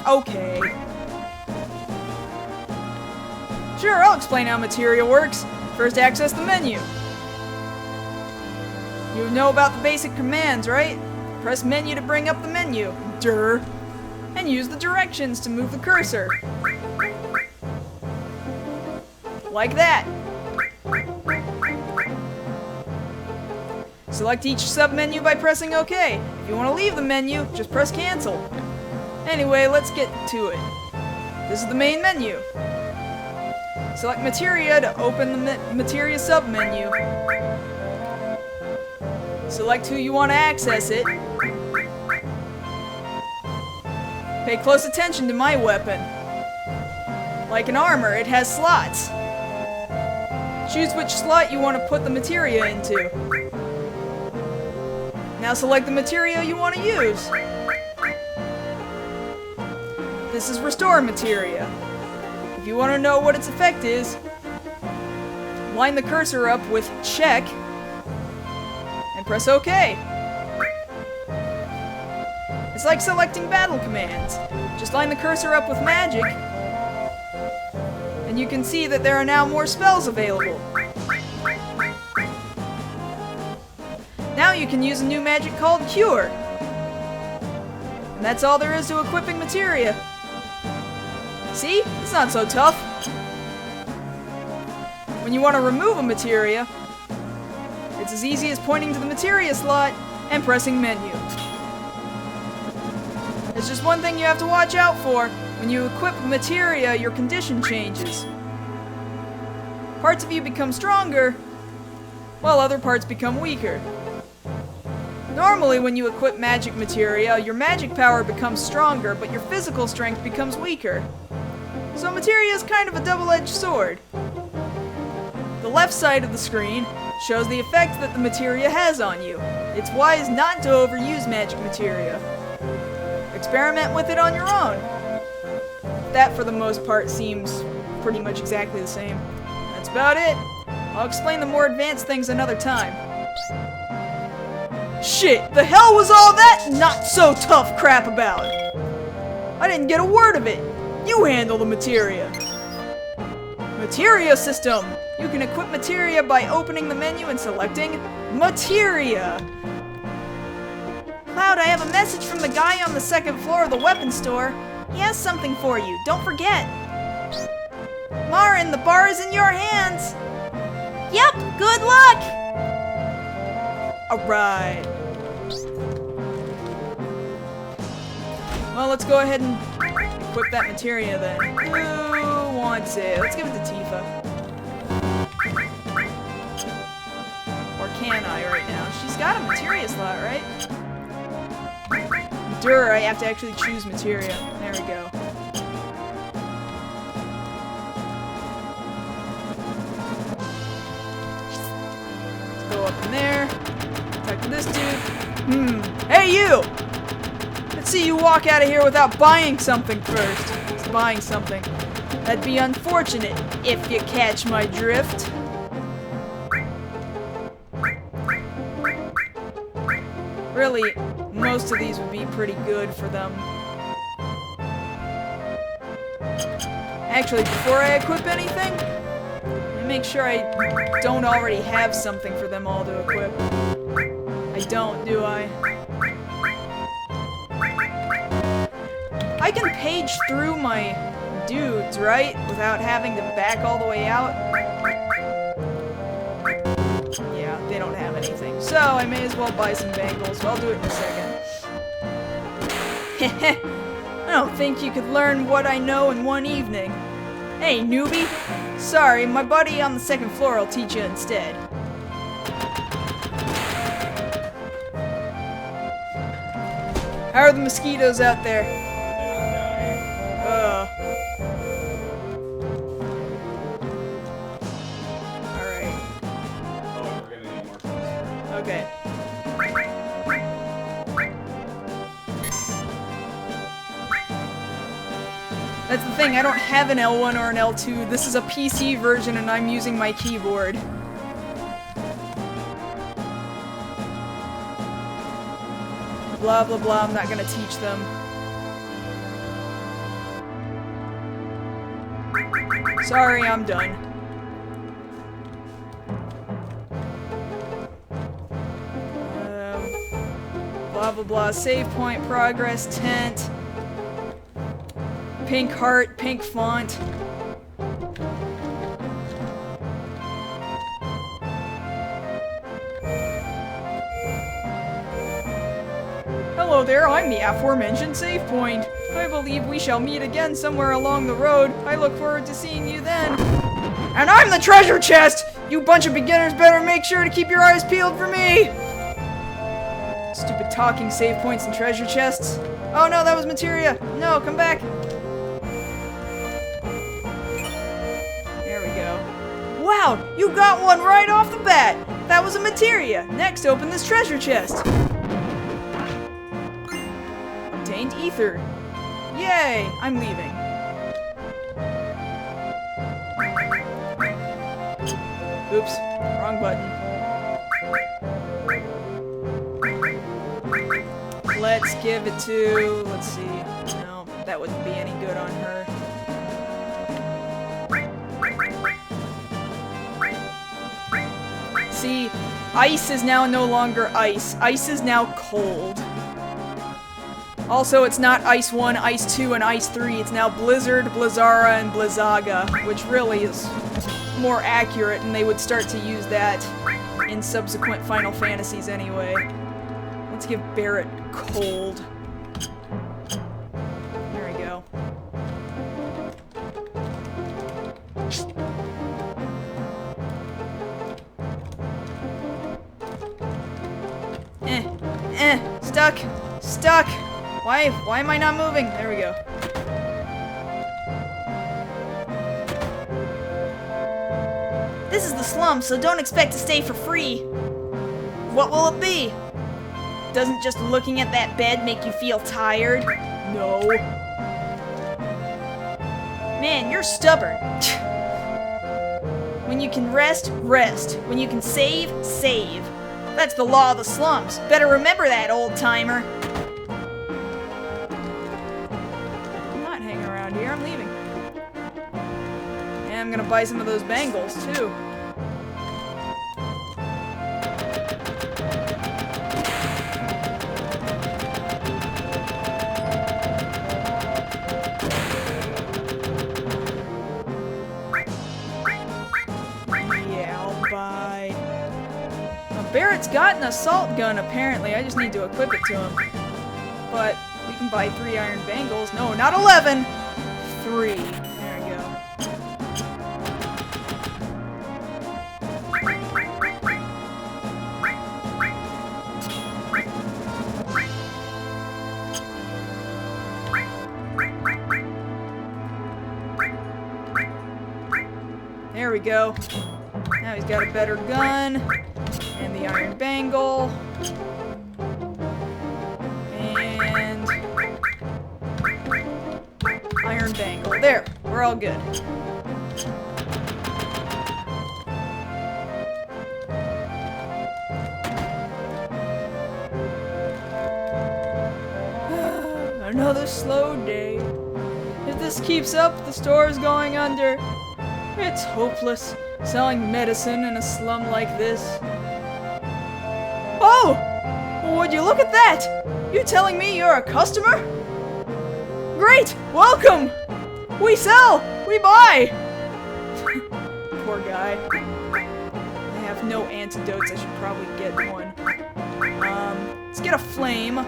okay. Sure, I'll explain how material works. First, access the menu. You know about the basic commands, right? Press menu to bring up the menu. Durr. And use the directions to move the cursor. Like that. Select each submenu by pressing OK. If you want to leave the menu, just press cancel. Anyway, let's get to it. This is the main menu. Select Materia to open the Materia submenu. Select who you want to access it. Pay close attention to my weapon. Like an armor, it has slots. Choose which slot you want to put the materia into. Now select the materia you want to use. This is restore materia. If you want to know what its effect is, line the cursor up with check and press OK. It's like selecting battle commands. Just line the cursor up with magic, and you can see that there are now more spells available. Now you can use a new magic called Cure. And that's all there is to equipping materia. See? It's not so tough. When you want to remove a materia, it's as easy as pointing to the materia slot and pressing menu. There's just one thing you have to watch out for. When you equip materia, your condition changes. Parts of you become stronger, while other parts become weaker. Normally, when you equip magic materia, your magic power becomes stronger, but your physical strength becomes weaker. So materia is kind of a double-edged sword. The left side of the screen shows the effect that the materia has on you. It's wise not to overuse magic materia. Experiment with it on your own. That, for the most part, seems pretty much exactly the same. That's about it. I'll explain the more advanced things another time. Shit, the hell was all that not-so-tough crap about? I didn't get a word of it. You handle the materia. Materia system. You can equip materia by opening the menu and selecting materia.
Cloud, I have a message from the guy on the second floor of the weapons store. He has something for you. Don't forget. Marin, the bar is in your hands. Yep, good luck.
Alright. Well, let's go ahead and equip that materia then. Who wants it? Let's give it to Tifa. Or can I right now? She's got a materia slot, right? I have to actually choose materia. There we go. Let's go up in there. Talk to this dude. Hey, you! Let's see you walk out of here without buying something first. It's buying something. That'd be unfortunate, if you catch my drift. Really, most of these would be pretty good for them. Actually, before I equip anything, let me make sure I don't already have something for them all to equip. I don't, do I? I can page through my dudes, right? Without having to back all the way out? Yeah, they don't have anything. So, I may as well buy some bangles. I'll do it in a second. I don't think you could learn what I know in one evening. Hey, newbie. Sorry, my buddy on the second floor will teach you instead. How are the mosquitoes out there? Alright.
Oh, we're gonna need more stuff.
Okay. That's the thing, I don't have an L1 or an L2. This is a PC version and I'm using my keyboard. Blah blah blah, I'm not gonna teach them. Sorry, I'm done. Blah blah blah, save point, progress, tent. Pink heart, pink font. Hello there, I'm the aforementioned save point. I believe we shall meet again somewhere along the road. I look forward to seeing you then. And I'm the treasure chest! You bunch of beginners better make sure to keep your eyes peeled for me! Stupid talking save points and treasure chests. Oh no, that was materia. No, come back. There we go. Wow, you got one right off the bat. That was a materia. Next, open this treasure chest. Obtained ether. Yay! I'm leaving. Oops, wrong button. let's give it to... Let's see. No, that wouldn't be any good on her. See, ice is now no longer ice. Ice is now cold. Also, it's not Ice 1, Ice 2, and Ice 3. It's now Blizzard, Blizzara, and Blizzaga, which really is more accurate, and they would start to use that in subsequent Final Fantasies anyway. Let's give Barret cold. There we go. Stuck! Stuck! Why am I not moving? There we go.
This is the slum, so don't expect to stay for free. What will it be? Doesn't just looking at that bed make you feel tired?
No.
Man, you're stubborn. When you can rest, rest. When you can save, save. That's the law of the slums. Better remember that, old-timer.
I'm not hanging around here. I'm leaving. And I'm gonna buy some of those bangles, too. Barret's got an assault gun, apparently. I just need to equip it to him. But we can buy 3 iron bangles. No, not 11! 3. There we go. There we go. Now he's got a better gun. And the iron bangle. And iron bangle. There, we're all good. Another slow day. If this keeps up, the store is going under. It's hopeless, selling medicine in a slum like this. Oh! Would you look at that? You telling me you're a customer? Great! Welcome! We sell! We buy! Poor guy. I have no antidotes. I should probably get one. Let's get a flame,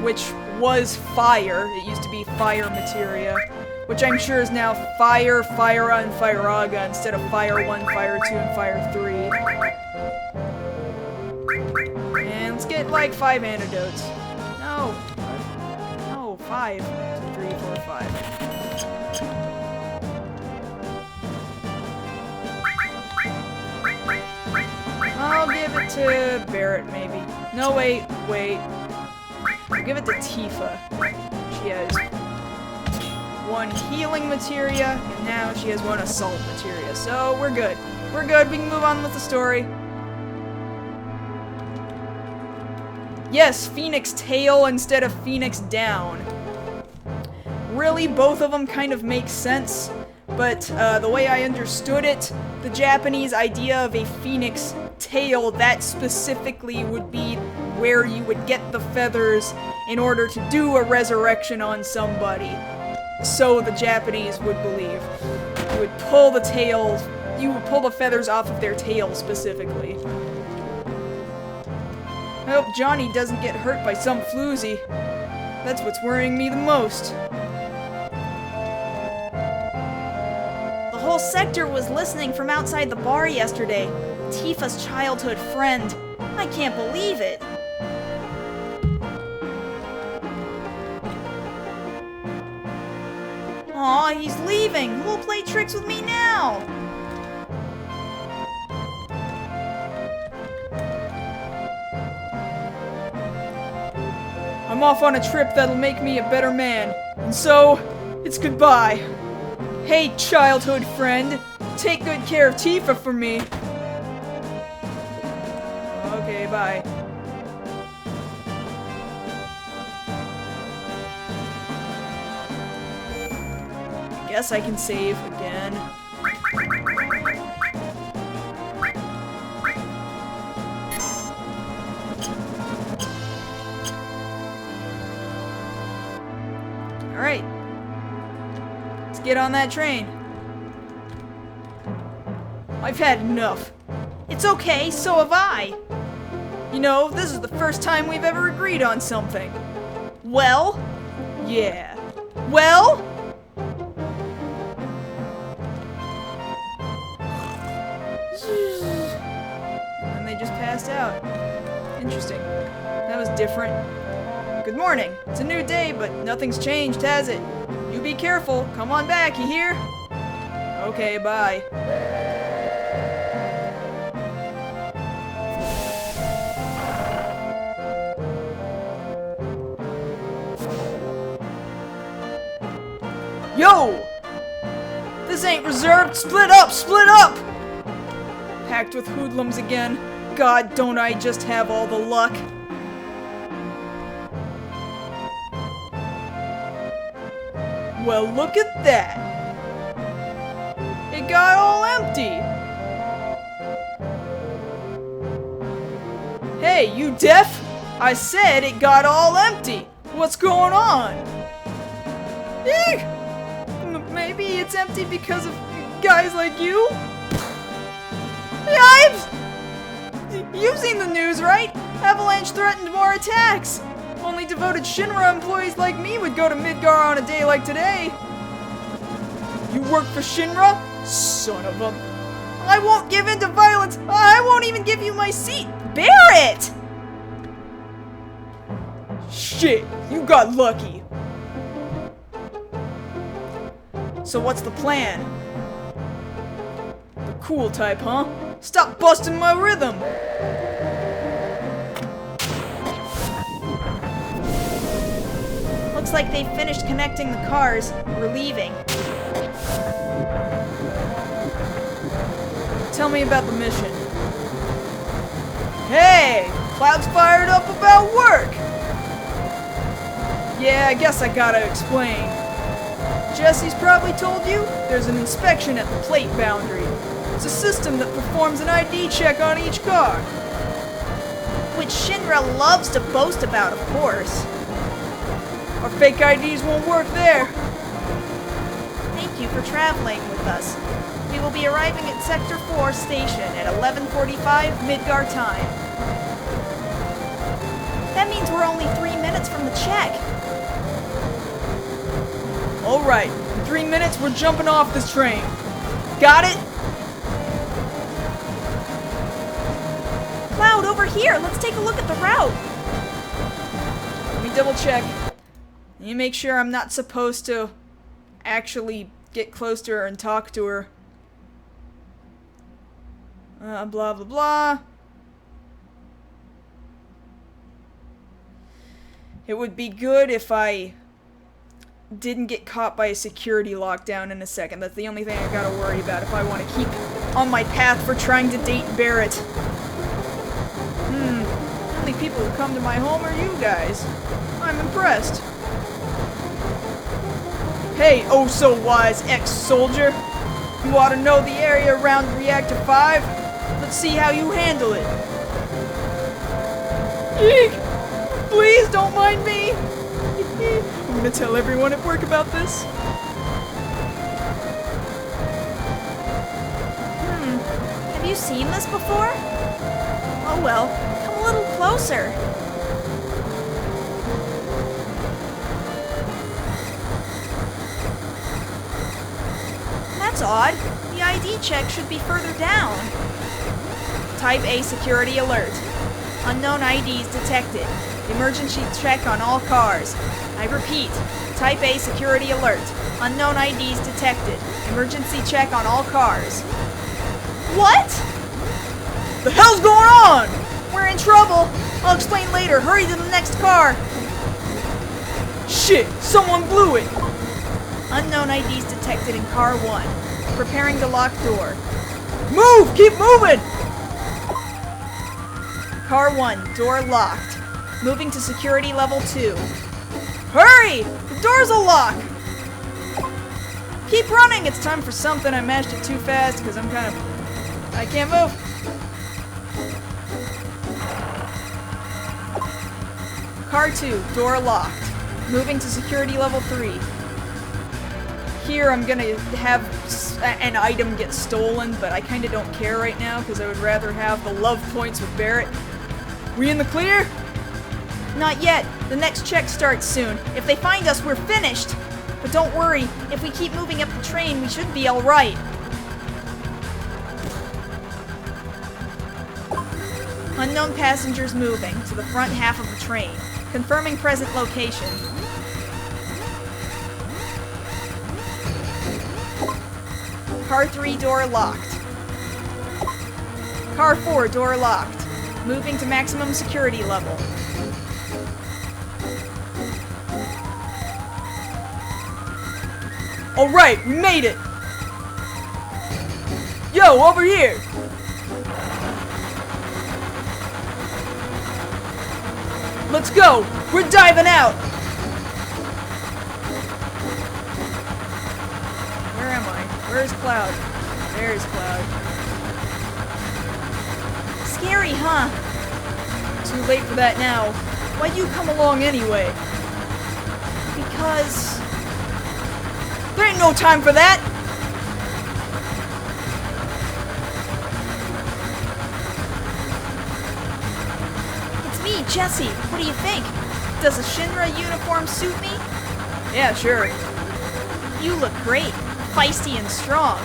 which was fire. It used to be fire materia, which I'm sure is now fire, Fyra, and Fyraga instead of Fire 1, Fire 2, and Fire 3. Let's get like 5 antidotes. No. No, 5. 3, 4, 5. I'll give it to Barret, maybe. No, wait. I'll give it to Tifa. She has 1 healing materia, and now she has 1 assault materia. So we're good. We're good. We can move on with the story. Yes, Phoenix Tail instead of Phoenix Down. Really, both of them kind of make sense, but the way I understood it, the Japanese idea of a Phoenix Tail, that specifically would be where you would get the feathers in order to do a resurrection on somebody. So the Japanese would believe. You would pull the tails, you would pull the feathers off of their tail specifically. I hope Johnny doesn't get hurt by some floozy. That's what's worrying me the most.
The whole sector was listening from outside the bar yesterday. Tifa's childhood friend. I can't believe it. Aw, he's leaving. Who'll play tricks with me now?
I'm off on a trip that'll make me a better man. And so, it's goodbye. Hey, childhood friend. Take good care of Tifa for me. Okay, bye. Guess I can save again. Alright. Let's get on that train. I've had enough.
It's okay, so have I.
You know, this is the first time we've ever agreed on something.
Well?
Yeah. Well? And they just passed out. Interesting. That was different. Good morning. It's a new day, but nothing's changed, has it? You be careful. Come on back, you hear? Okay, bye. Yo! This ain't reserved! Split up! Split up! Packed with hoodlums again. God, don't I just have all the luck? Well, look at that! It got all empty! Hey, you deaf? I said it got all empty! What's going on? Eek! Maybe it's empty because of guys like you? You've seen the news, right? Avalanche threatened more attacks! Only devoted Shinra employees like me would go to Midgar on a day like today. You work for Shinra? Son of a... I won't give in to violence! I won't even give you my seat!
Bear it!
Shit, you got lucky. So what's the plan? The cool type, huh? Stop busting my rhythm!
Looks like they've finished connecting the cars. We're leaving.
Tell me about the mission. Hey! Cloud's fired up about work! Yeah, I guess I gotta explain. Jesse's probably told you there's an inspection at the plate boundary. It's a system that performs an ID check on each car.
Which Shinra loves to boast about, of course.
Our fake IDs won't work there.
Thank you for traveling with us. We will be arriving at Sector 4 station at 11:45 Midgar time. That means we're only 3 minutes from the check.
Alright, in 3 minutes we're jumping off this train. Got it?
Cloud, over here! Let's take a look at the route!
Let me double check. You make sure I'm not supposed to actually get close to her and talk to her. Blah blah blah. It would be good if I didn't get caught by a security lockdown in a second. That's the only thing I gotta worry about if I want to keep on my path for trying to date Barrett. The only people who come to my home are you guys. I'm impressed. Hey, oh so wise ex-soldier. You ought to know the area around Reactor 5. Let's see how you handle it. Eek! Please don't mind me. I'm gonna tell everyone at work about this.
Have you seen this before? Oh well, come a little closer. That's odd. The ID check should be further down. Type A security alert. Unknown IDs detected. Emergency check on all cars. I repeat, Type A security alert. Unknown IDs detected. Emergency check on all cars. What?
The hell's going on?
We're in trouble. I'll explain later. Hurry to the next car.
Shit, someone blew it.
Unknown IDs detected in car 1. Preparing the locked door.
Move! Keep moving!
Car 1, door locked. Moving to security level 2.
Hurry! The door's a lock! Keep running! It's time for something. I mashed it too fast because I'm kind of... I can't move. Car 2, door locked. Moving to security level 3. Here I'm gonna have an item get stolen, but I kinda don't care right now because I would rather have the love points with Barrett. We in the clear?
Not yet. The next check starts soon. If they find us, we're finished. But don't worry, if we keep moving up the train, we should be alright. Unknown passengers moving to the front half of the train. Confirming present location. Car 3 door locked. Car 4 door locked. Moving to maximum security level.
Alright, we made it! Yo, over here! Let's go! We're diving out! Where am I? Where's Cloud? There's Cloud.
Scary, huh?
Too late for that now. Why'd you come along anyway?
Because...
There ain't no time for that!
It's me, Jesse. What do you think? Does a Shinra uniform suit me?
Yeah, sure.
You look great. Feisty and strong.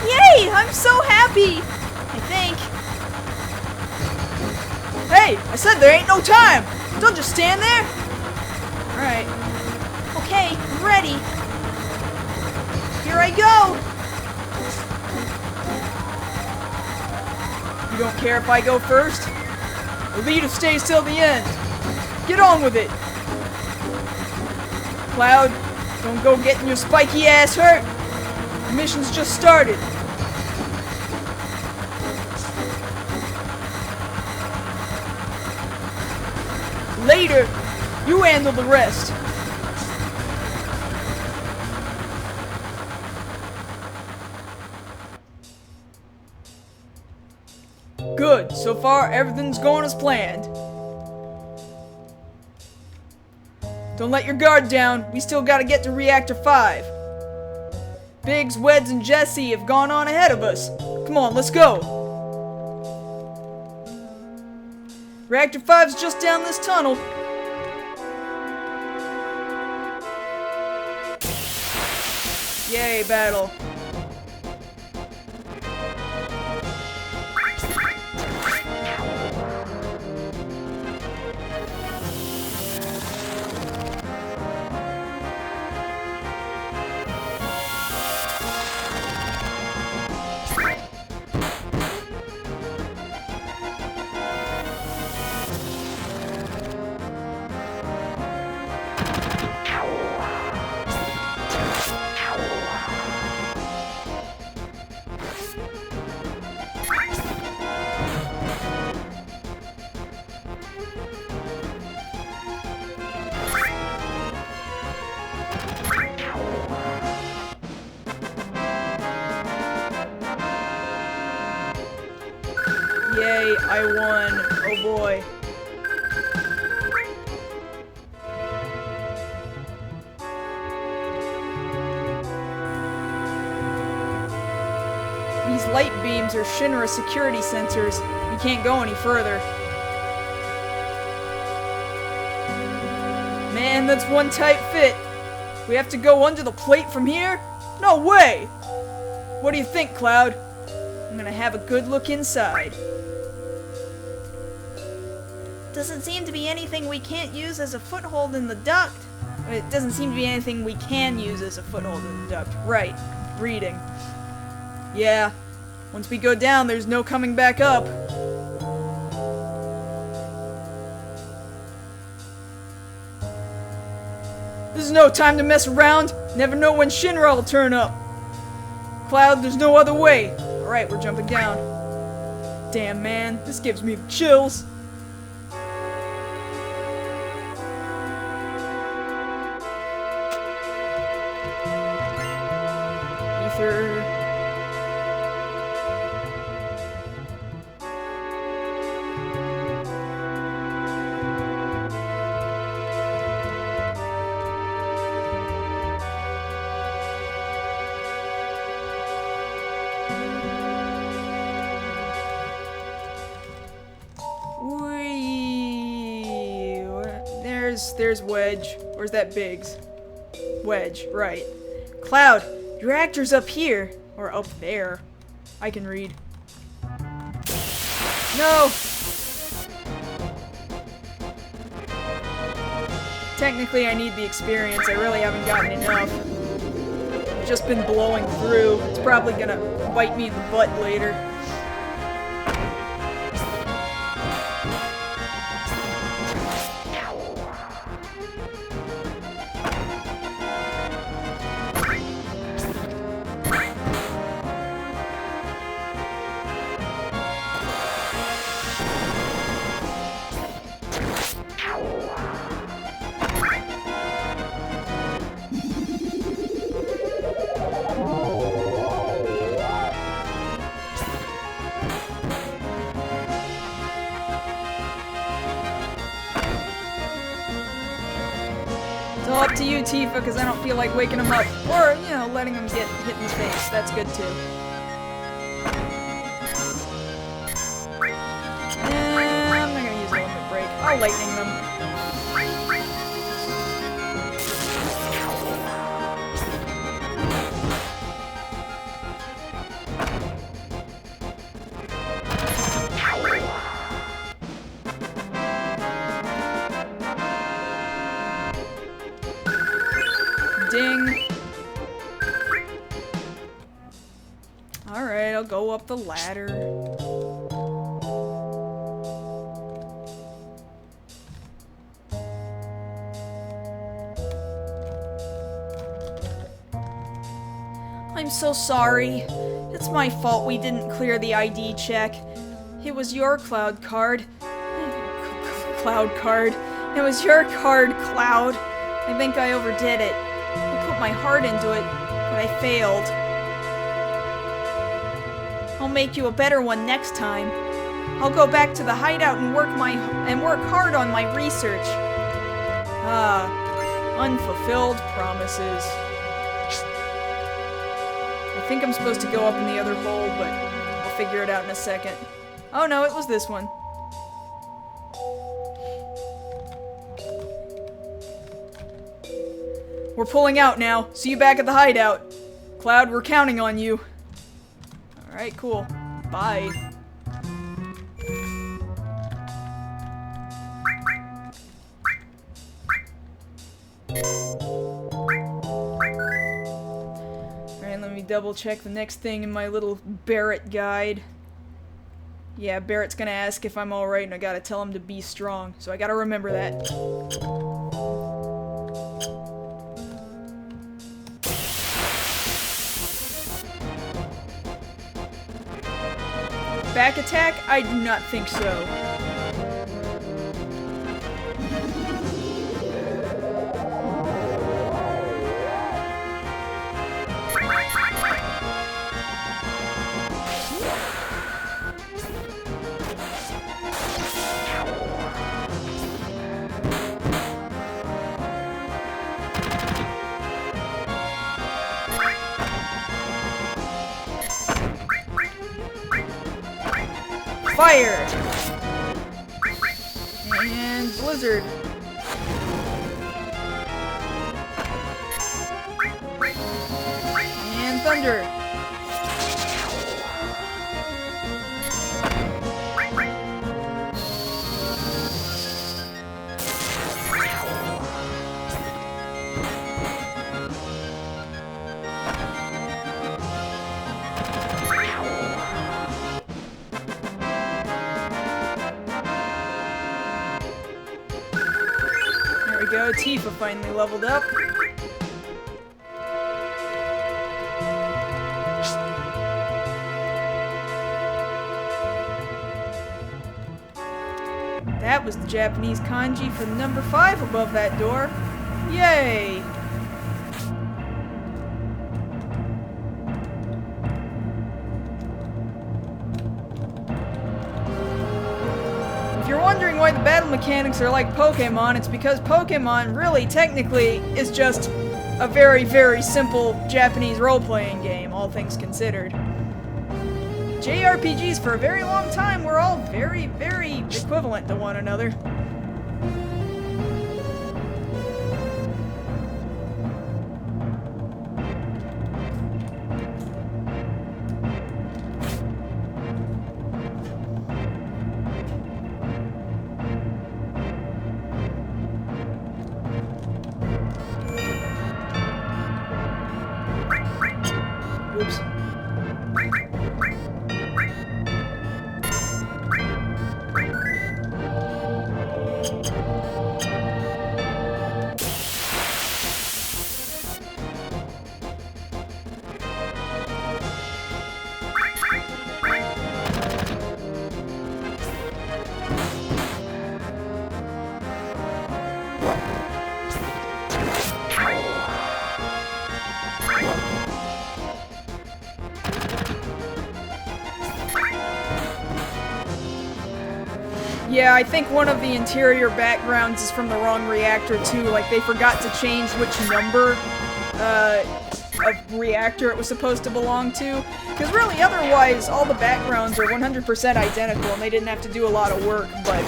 Yay! I'm so happy! I think.
Hey! I said there ain't no time! Don't just stand there! Alright.
Okay, I'm ready. Here I go!
You don't care if I go first? The leader stays till the end. Get on with it! Cloud, don't go getting your spiky ass hurt! The mission's just started. Later, you handle the rest. Good. So far, everything's going as planned. Don't let your guard down. We still gotta get to Reactor 5. Biggs, Weds, and Jesse have gone on ahead of us. Come on, let's go. Reactor 5's just down this tunnel. Yay, battle. Yay, I won. Oh boy. These light beams are Shinra security sensors. We can't go any further. Man, that's one tight fit. We have to go under the plate from here? No way! What do you think, Cloud? I'm gonna have a good look inside.
Doesn't seem to be anything we can't use as a foothold in the duct.
It doesn't seem to be anything we can use as a foothold in the duct. Right. Reading. Yeah. Once we go down, there's no coming back up. This is no time to mess around. Never know when Shinra will turn up. Cloud, there's no other way. Alright, we're jumping down. Damn, man. This gives me the chills. there's Wedge. Where's that Biggs? Wedge, right. Cloud, your reactor's up here. Or up there. I can read. No! Technically, I need the experience. I really haven't gotten enough. I've just been blowing through. It's probably gonna bite me in the butt later. It's all up to you, Tifa, because I don't feel like waking him up. Or, you know, letting him get hit in the face. That's good, too. I'm not gonna use the limit break. I'll lightning them. Ding. Alright, I'll go up the ladder. I'm so sorry. It's my fault we didn't clear the ID check. It was your cloud card. Cloud card. It was your card, Cloud. I think I overdid it. I put my heart into it, but I failed. I'll make you a better one next time. I'll go back to the hideout and work hard on my research. Ah, unfulfilled promises. I think I'm supposed to go up in the other hole, but I'll figure it out in a second. Oh no, it was this one. We're pulling out now. See you back at the hideout. Cloud, we're counting on you. Alright, cool. Bye. Alright, let me double check the next thing in my little Barrett guide. Yeah, Barrett's gonna ask if I'm alright, and I gotta tell him to be strong. So I gotta remember that. Back attack? I do not think so. Fire! And blizzard. And thunder. There we go, Tifa finally leveled up. That was the Japanese kanji for number 5 above that door. Yay! If you're wondering why the battle mechanics are like Pokemon, it's because Pokemon really technically is just a very, very simple Japanese role-playing game, all things considered. JRPGs for a very long time were all very, very equivalent to one another. Yeah, I think one of the interior backgrounds is from the wrong reactor too, like they forgot to change which number of reactor it was supposed to belong to. Because really, otherwise, all the backgrounds are 100% identical and they didn't have to do a lot of work, but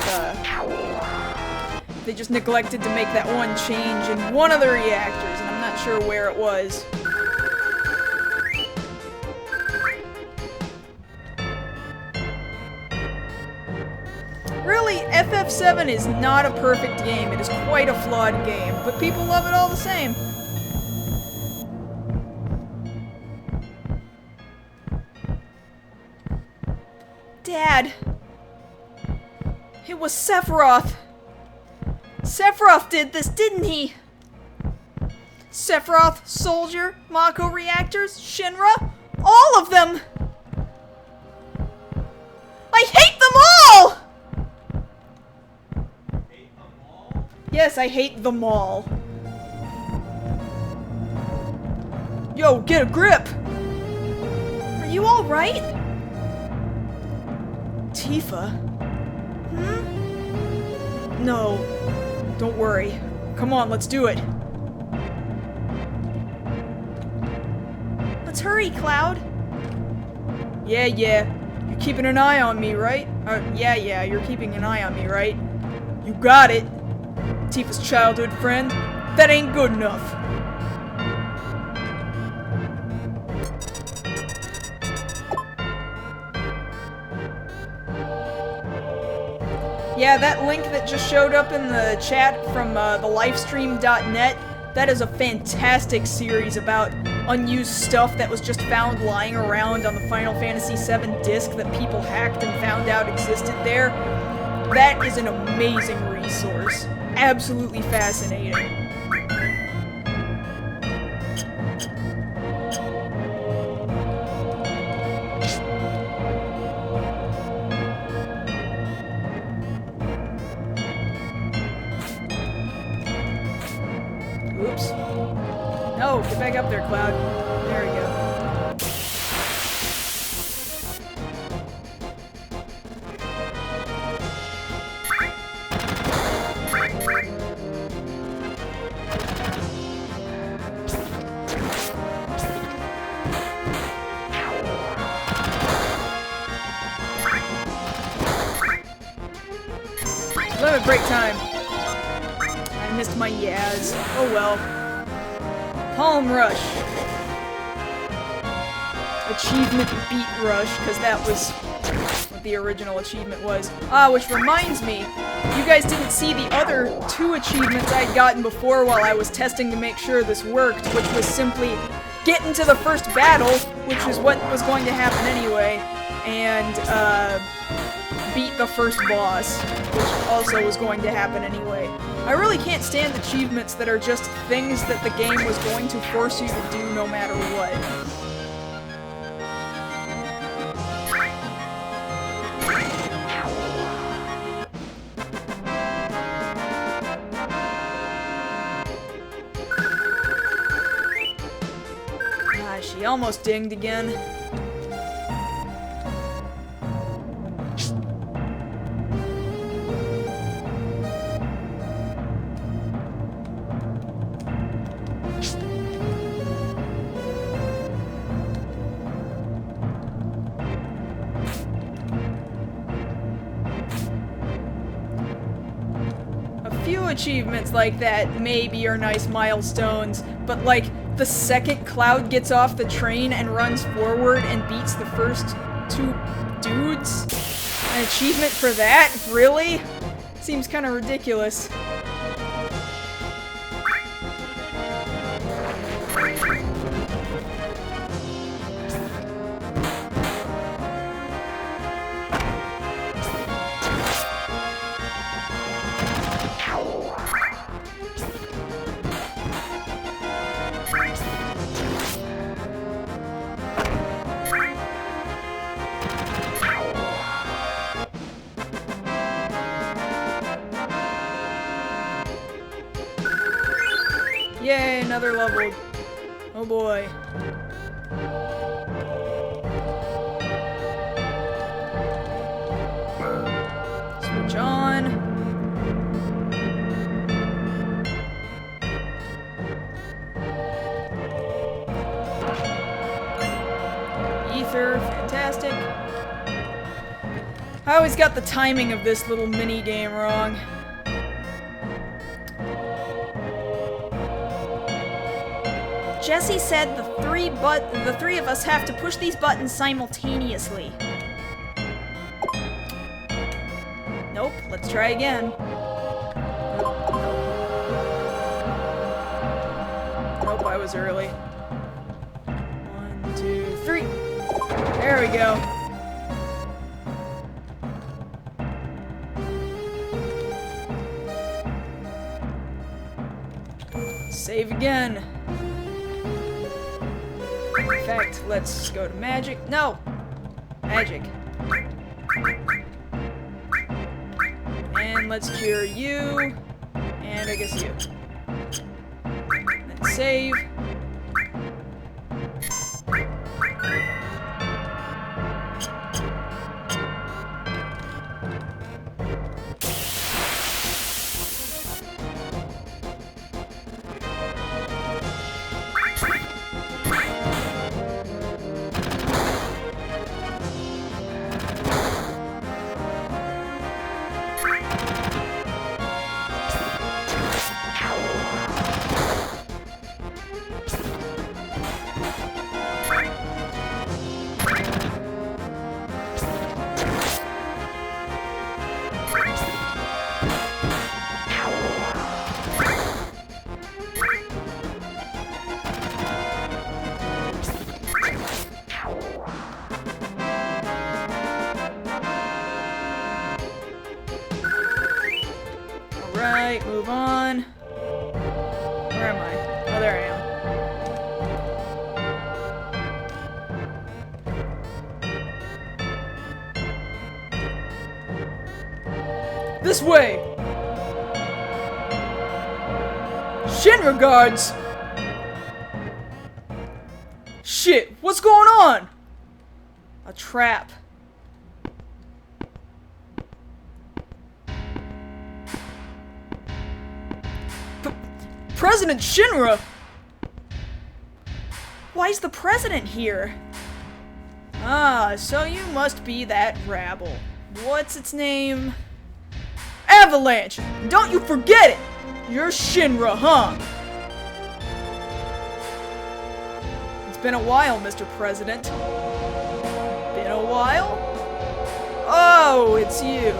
they just neglected to make that one change in one of the reactors, and I'm not sure where it was. Really, FF7 is not a perfect game. It is quite a flawed game, but people love it all the same. Dad! It was Sephiroth! Sephiroth did this, didn't he? Sephiroth, Soldier, Mako Reactors, Shinra, all of them! I hate them all! Yes, I hate them all. Yo, get a grip! Are you alright? Tifa? Hmm? No. Don't worry. Come on, let's do it.
Let's hurry, Cloud.
Yeah. You're keeping an eye on me, right? Yeah, you're keeping an eye on me, right? You got it. Tifa's childhood friend. That ain't good enough. Yeah, that link that just showed up in the chat from thelifestream.net, that is a fantastic series about unused stuff that was just found lying around on the Final Fantasy VII disc that people hacked and found out existed there. That is an amazing resource. Absolutely fascinating. Oops. No, get back up there, Cloud. There we go. Limit break time. I missed my Yaz. Oh well. Home Rush. Achievement Beat Rush, because that was what the original achievement was. Ah, which reminds me, you guys didn't see the other 2 achievements I'd gotten before while I was testing to make sure this worked, which was simply get into the first battle, which is what was going to happen anyway, and beat the first boss, which also was going to happen anyway. I really can't stand achievements that are just things that the game was going to force you to do no matter what. Ah, she almost dinged again. Achievements like that maybe are nice milestones, but like the second Cloud gets off the train and runs forward and beats the first 2 dudes, an achievement for that? Really? Seems kind of ridiculous. Yay, another level. Oh boy. Switch on. Ether, fantastic. I always got the timing of this little mini game wrong.
Jesse said the three of us have to push these buttons simultaneously.
Nope, let's try again. Nope, I was early. 1, 2, 3. There we go. Save again. In fact, let's go to magic. No! Magic. And let's cure you. And I guess you. Then save. Alright, move on. Where am I? Oh, there I am. This way! Shinra guards! Shit, what's going on? A trap. President Shinra!
Why's the president here?
Ah, so you must be that rabble. What's its name? Avalanche! Don't you forget it! You're Shinra, huh? It's been a while, Mr. President. Been a while? Oh, it's you.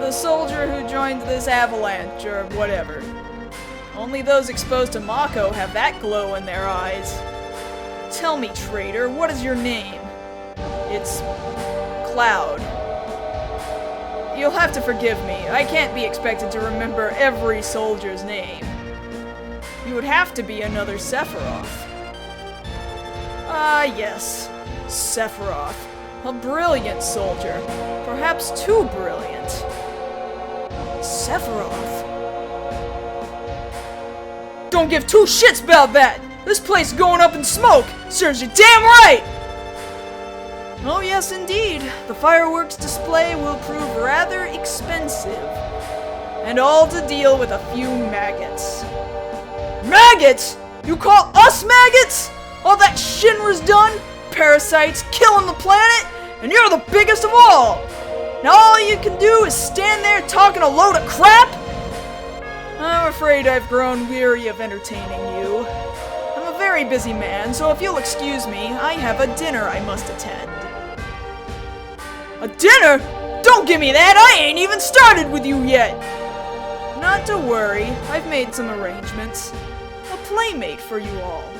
The soldier who joined this avalanche, or whatever. Only those exposed to Mako have that glow in their eyes. Tell me, traitor, what is your name? It's Cloud. You'll have to forgive me. I can't be expected to remember every soldier's name. You would have to be another Sephiroth. Ah, yes. Sephiroth. A brilliant soldier. Perhaps too brilliant. Sephiroth. Don't give two shits about that! This place is going up in smoke! Serves you damn right! Oh yes, indeed. The fireworks display will prove rather expensive. And all to deal with a few maggots. Maggots? You call us maggots? All that Shinra's done? Parasites killing the planet? And you're the biggest of all! Now all you can do is stand there talking a load of crap? I'm afraid I've grown weary of entertaining you. I'm a very busy man, so if you'll excuse me, I have a dinner I must attend. A dinner? Don't give me that! I ain't even started with you yet! Not to worry, I've made some arrangements. A playmate for you all.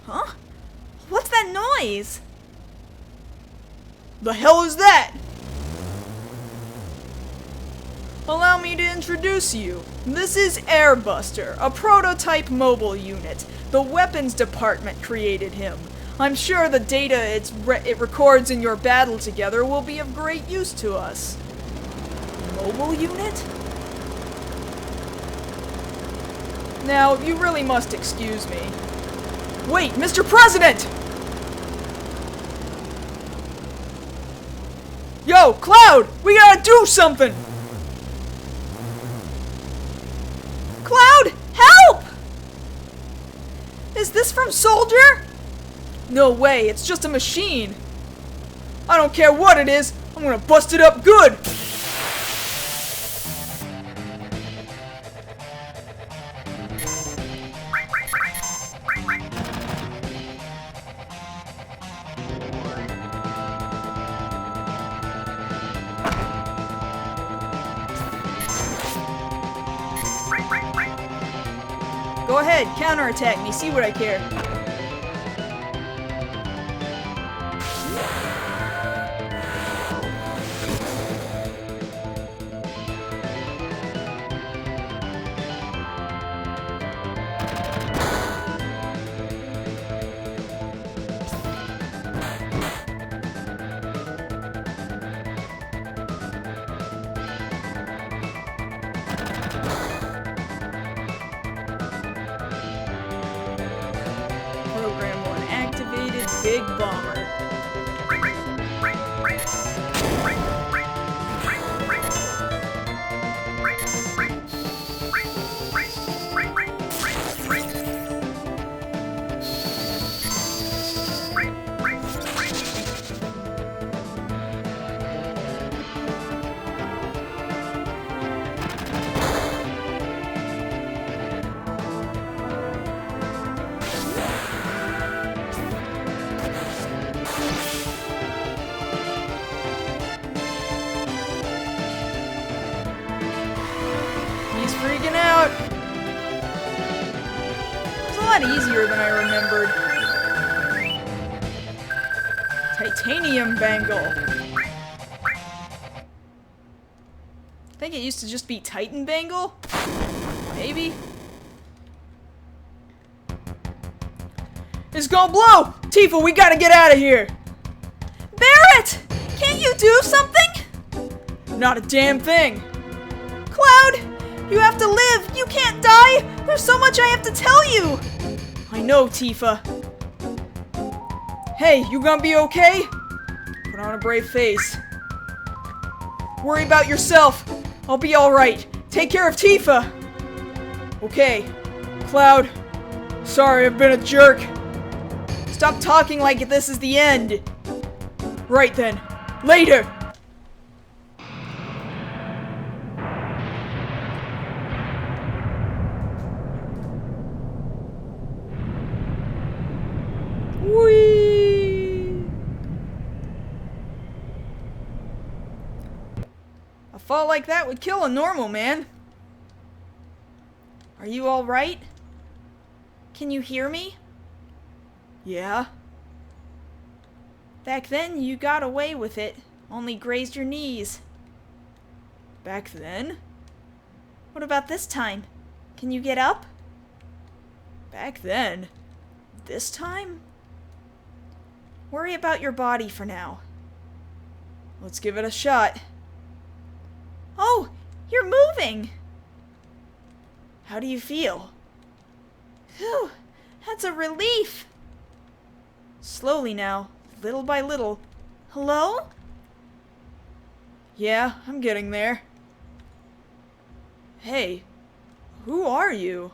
Huh? What's that noise?
The hell is that? Allow me to introduce you. This is Airbuster, a prototype mobile unit. The weapons department created him. I'm sure the data it records in your battle together will be of great use to us. Mobile unit? Now, you really must excuse me. Wait, Mr. President! Yo, Cloud! We gotta do something!
Cloud, help! Is this from Soldier?
No way, it's just a machine. I don't care what it is, I'm gonna bust it up good! Go ahead, counterattack me, see what I care. Program 1 activated, Big Bomber. He's freaking out. It was a lot easier than I remembered. Titanium Bangle. I think it used to just be Titan Bangle? Maybe? It's gonna blow! Tifa, we gotta get out of here!
Barrett! Can't you do something?
Not a damn thing!
Cloud! You have to live! You can't die! There's so much I have to tell you!
I know, Tifa. Hey, you gonna be okay? Put on a brave face. Worry about yourself. I'll be alright. Take care of Tifa! Okay. Cloud. Sorry, I've been a jerk. Stop talking like this is the end. Right then. Later! Whee! A fall like that would kill a normal man.
Are you alright? Can you hear me?
Yeah?
Back then, you got away with it. Only grazed your knees.
Back then?
What about this time? Can you get up?
Back then?
This time? Worry about your body for now.
Let's give it a shot.
Oh, you're moving!
How do you feel?
Phew, that's a relief!
Slowly now, little by little.
Hello?
Yeah, I'm getting there. Hey, who are you?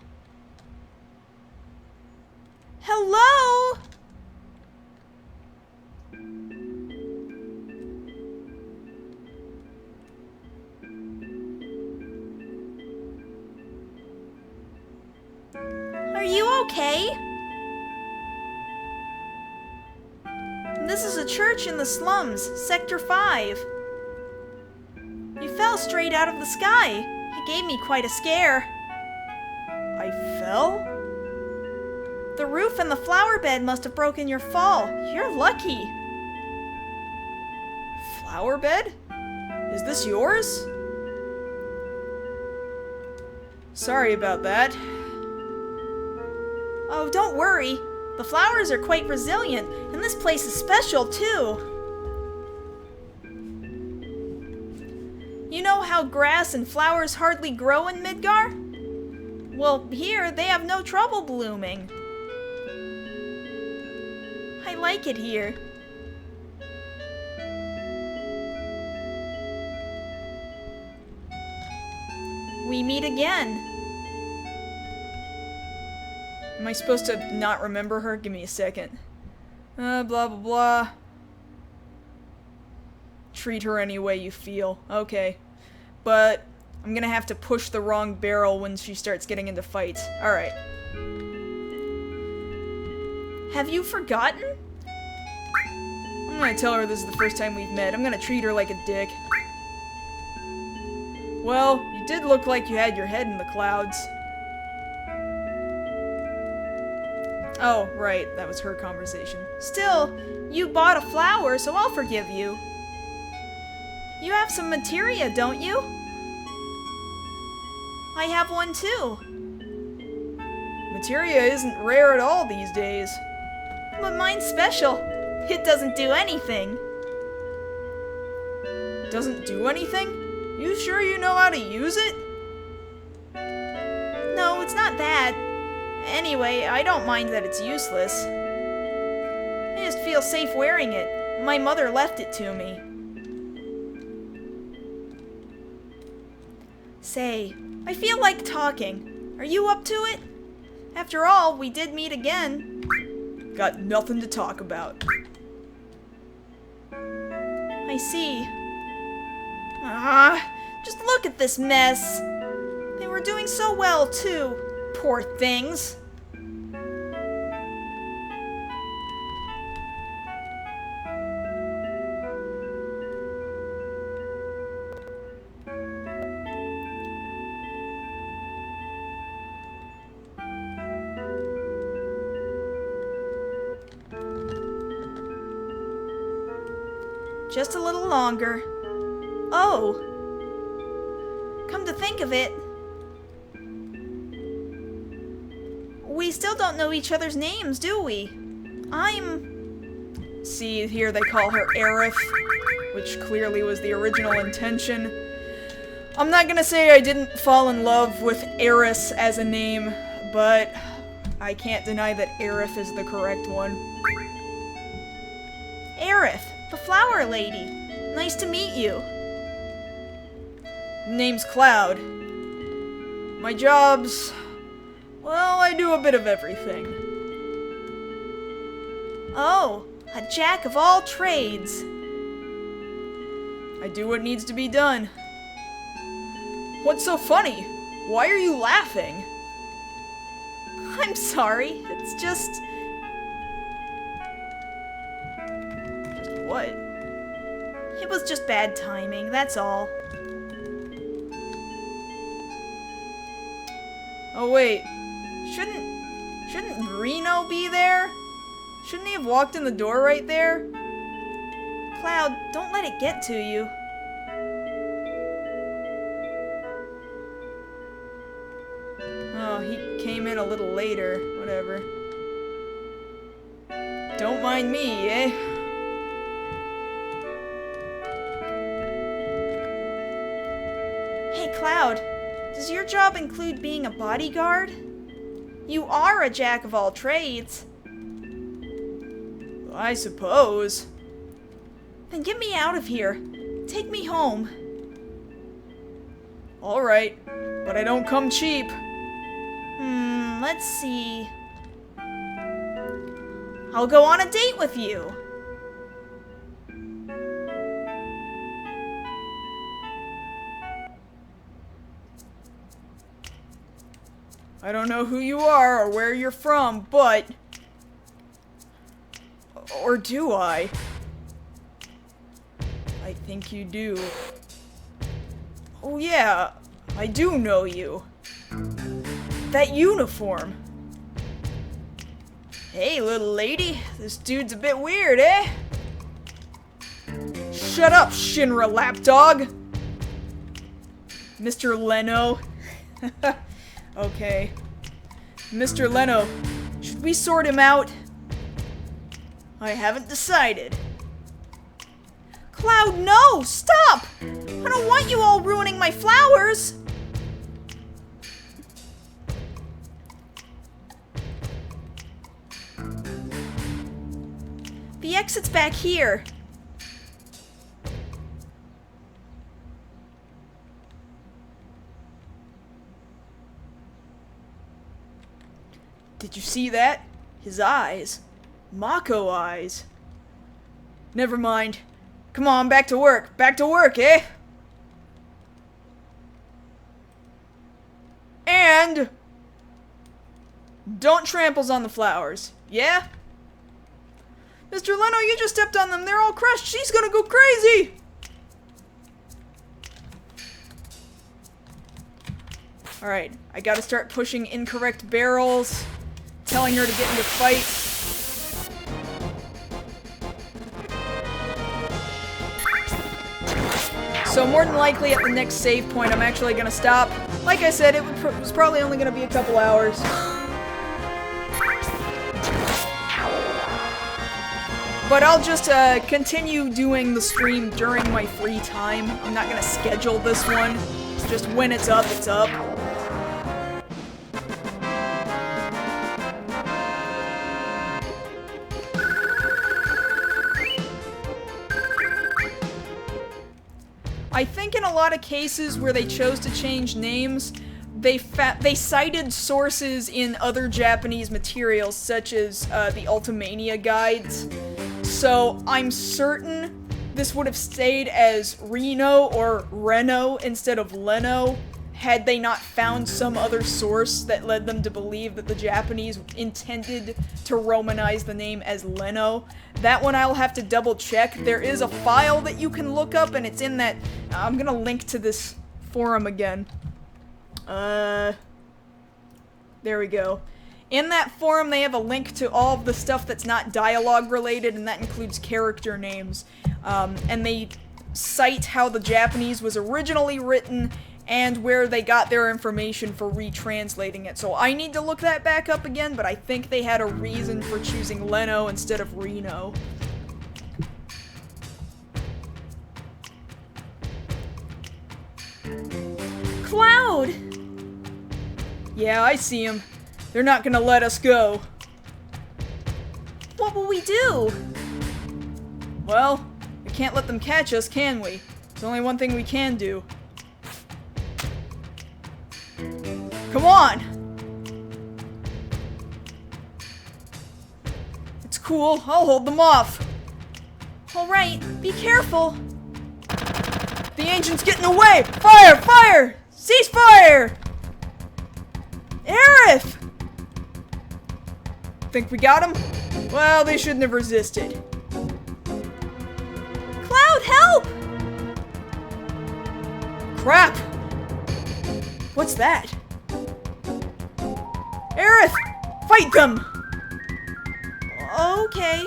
Hello? Are you okay? This is a church in the slums, Sector 5. You fell straight out of the sky. It gave me quite a scare.
I fell?
The roof and the flower bed must have broken your fall. You're lucky.
Flower bed? Is this yours? Sorry about that.
Oh, don't worry. The flowers are quite resilient, and this place is special, too. You know how grass and flowers hardly grow in Midgar? Well, here they have no trouble blooming. I like it here. we meet again.
Am I supposed to not remember her? Give me a second. Blah blah blah. Treat her any way you feel. Okay. But I'm gonna have to push the wrong barrel when she starts getting into fights. Alright.
Have you forgotten?
I'm gonna tell her this is the first time we've met. I'm gonna treat her like a dick. Well, you did look like you had your head in the clouds. Oh, right. That was her conversation.
Still, you bought a flower, so I'll forgive you. You have some materia, don't you? I have one too.
Materia isn't rare at all these days.
But mine's special. It doesn't do anything.
Doesn't do anything? You sure you know how to use it?
No, it's not that. Anyway, I don't mind that it's useless. I just feel safe wearing it. My mother left it to me. Say, I feel like talking. Are you up to it? After all, we did meet again.
Got nothing to talk about.
I see. Just look at this mess. They were doing so well, too. Poor things. Just a little longer. Oh. Come to think of it, we still don't know each other's names, do we?
See, here they call her Aerith, which clearly was the original intention. I'm not gonna say I didn't fall in love with Aerith as a name, but I can't deny that Aerith is the correct one.
Aerith, the flower lady. Nice to meet you.
Name's Cloud. My job's... well, I do a bit of everything.
Oh, a jack of all trades.
I do what needs to be done. What's so funny? Why are you laughing?
I'm sorry, it's just...
Just what?
It was just bad timing, that's all.
Oh wait, shouldn't Reno be there? Shouldn't he have walked in the door right there?
Cloud, don't let it get to you.
Oh, he came in a little later, whatever. Don't mind me, eh?
Hey Cloud, does your job include being a bodyguard? You are a jack of all trades.
I suppose.
Then get me out of here. Take me home.
Alright, but I don't come cheap.
Let's see. I'll go on a date with you.
I don't know who you are or where you're from, but... or do I? I think you do. Oh yeah, I do know you. That uniform. Hey, little lady, this dude's a bit weird, eh? Shut up, Shinra lapdog! Mr. Leno. Okay. Mr. Leno, should we sort him out? I haven't decided.
Cloud, no! Stop! I don't want you all ruining my flowers! The exit's back here.
Did you see that? His eyes. Mako eyes. Never mind. Come on, back to work. Back to work, eh? And don't tramples on the flowers. Yeah? Mr. Leno, you just stepped on them. They're all crushed. She's gonna go crazy. Alright, I gotta start pushing incorrect barrels, telling her to get into fights. So more than likely at the next save point I'm actually gonna stop. Like I said, it was probably only gonna be a couple hours. But I'll just continue doing the stream during my free time. I'm not gonna schedule this one. It's just when it's up, it's up. I think in a lot of cases where they chose to change names, they cited sources in other Japanese materials, such as the Ultimania guides. So I'm certain this would have stayed as Reno or Reno instead of Leno, had they not found some other source that led them to believe that the Japanese intended to Romanize the name as Leno. That one I'll have to double check. There is a file that you can look up, and it's in that... I'm gonna link to this forum again. There we go. In that forum, they have a link to all of the stuff that's not dialogue related, and that includes character names. And they cite how the Japanese was originally written and where they got their information for retranslating it. So I need to look that back up again, but I think they had a reason for choosing Leno instead of Reno. Cloud! Yeah, I see him. They're not gonna let us go.
What will we do?
Well, we can't let them catch us, can we? There's only one thing we can do. Come on! It's cool, I'll hold them off.
Alright, be careful.
The engine's getting away! Fire! Fire! Cease fire! Aerith! Think we got him? Well, they shouldn't have resisted.
Cloud, help!
Crap! What's that? Aerith! Fight them!
Okay.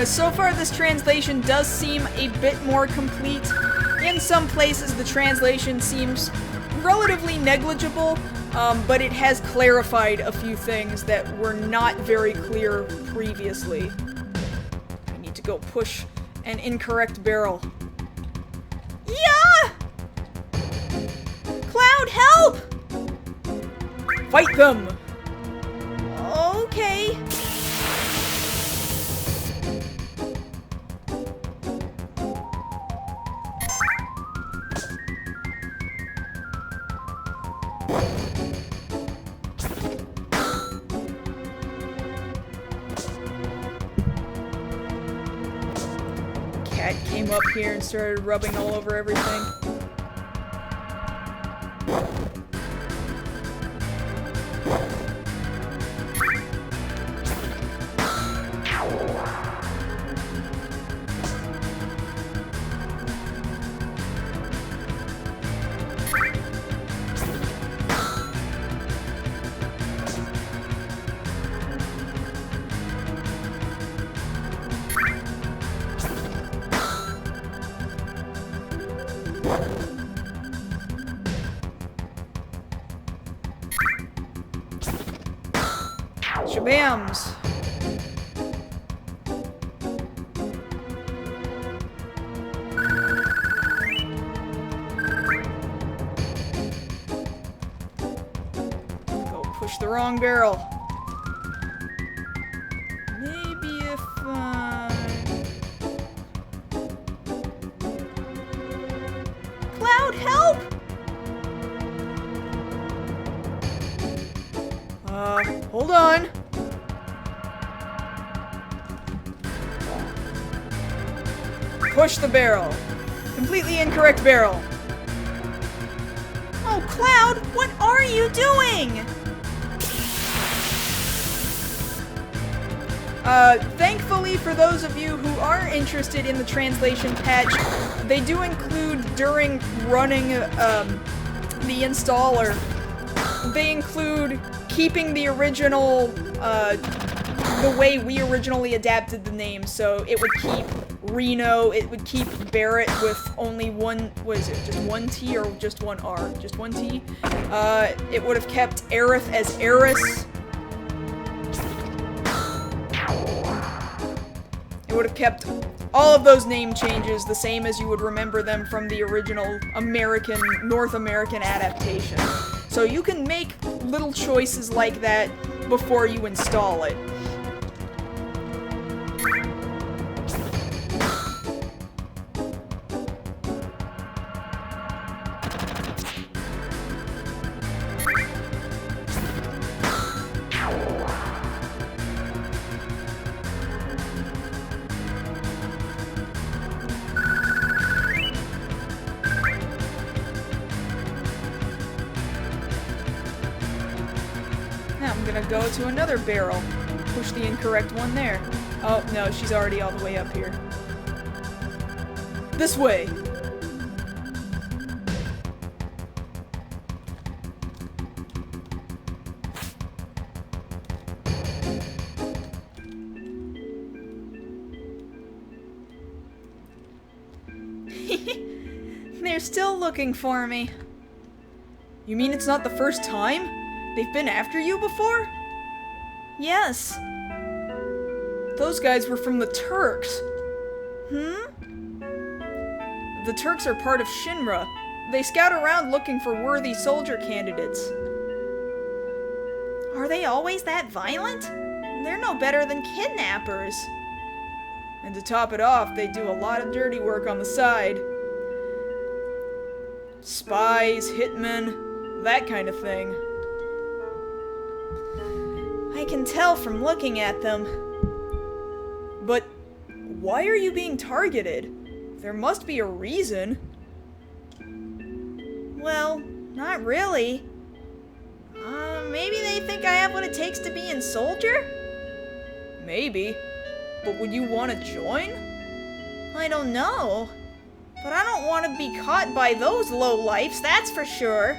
So far this translation does seem a bit more complete. In some places the translation seems relatively negligible, but it has clarified a few things that were not very clear previously. I need to go push an incorrect barrel.
Yeah! Cloud, help!
Fight them!
Okay.
Cat came up here and started rubbing all over everything. Shabams. Go push the wrong barrel. Maybe if
Cloud, help!
Hold on. Push the barrel. Completely incorrect barrel.
Oh, Cloud, what are you doing?
Thankfully for those of you who are interested in the translation patch, they do include during running the installer, they include keeping the original, the way we originally adapted the name. So it would keep Reno, it would keep Barrett with only one, what is it, just one T or just one R? Just one T. It would have kept Aerith as Aerith. It would have kept all of those name changes the same as you would remember them from the original North American adaptation. So you can make little choices like that before you install it. Now I'm gonna go to another barrel. Push the incorrect one there. Oh, no, she's already all the way up here. This way!
They're still looking for me.
You mean it's not the first time? They've been after you before?
Yes.
Those guys were from the Turks. The Turks are part of Shinra. They scout around looking for worthy soldier candidates.
Are they always that violent? They're no better than kidnappers.
And to top it off, they do a lot of dirty work on the side. Spies, hitmen, that kind of thing.
I can tell from looking at them.
But why are you being targeted? There must be a reason.
Well, not really. Maybe they think I have what it takes to be a soldier?
Maybe. But would you want to join?
I don't know. But I don't want to be caught by those lowlifes, that's for sure.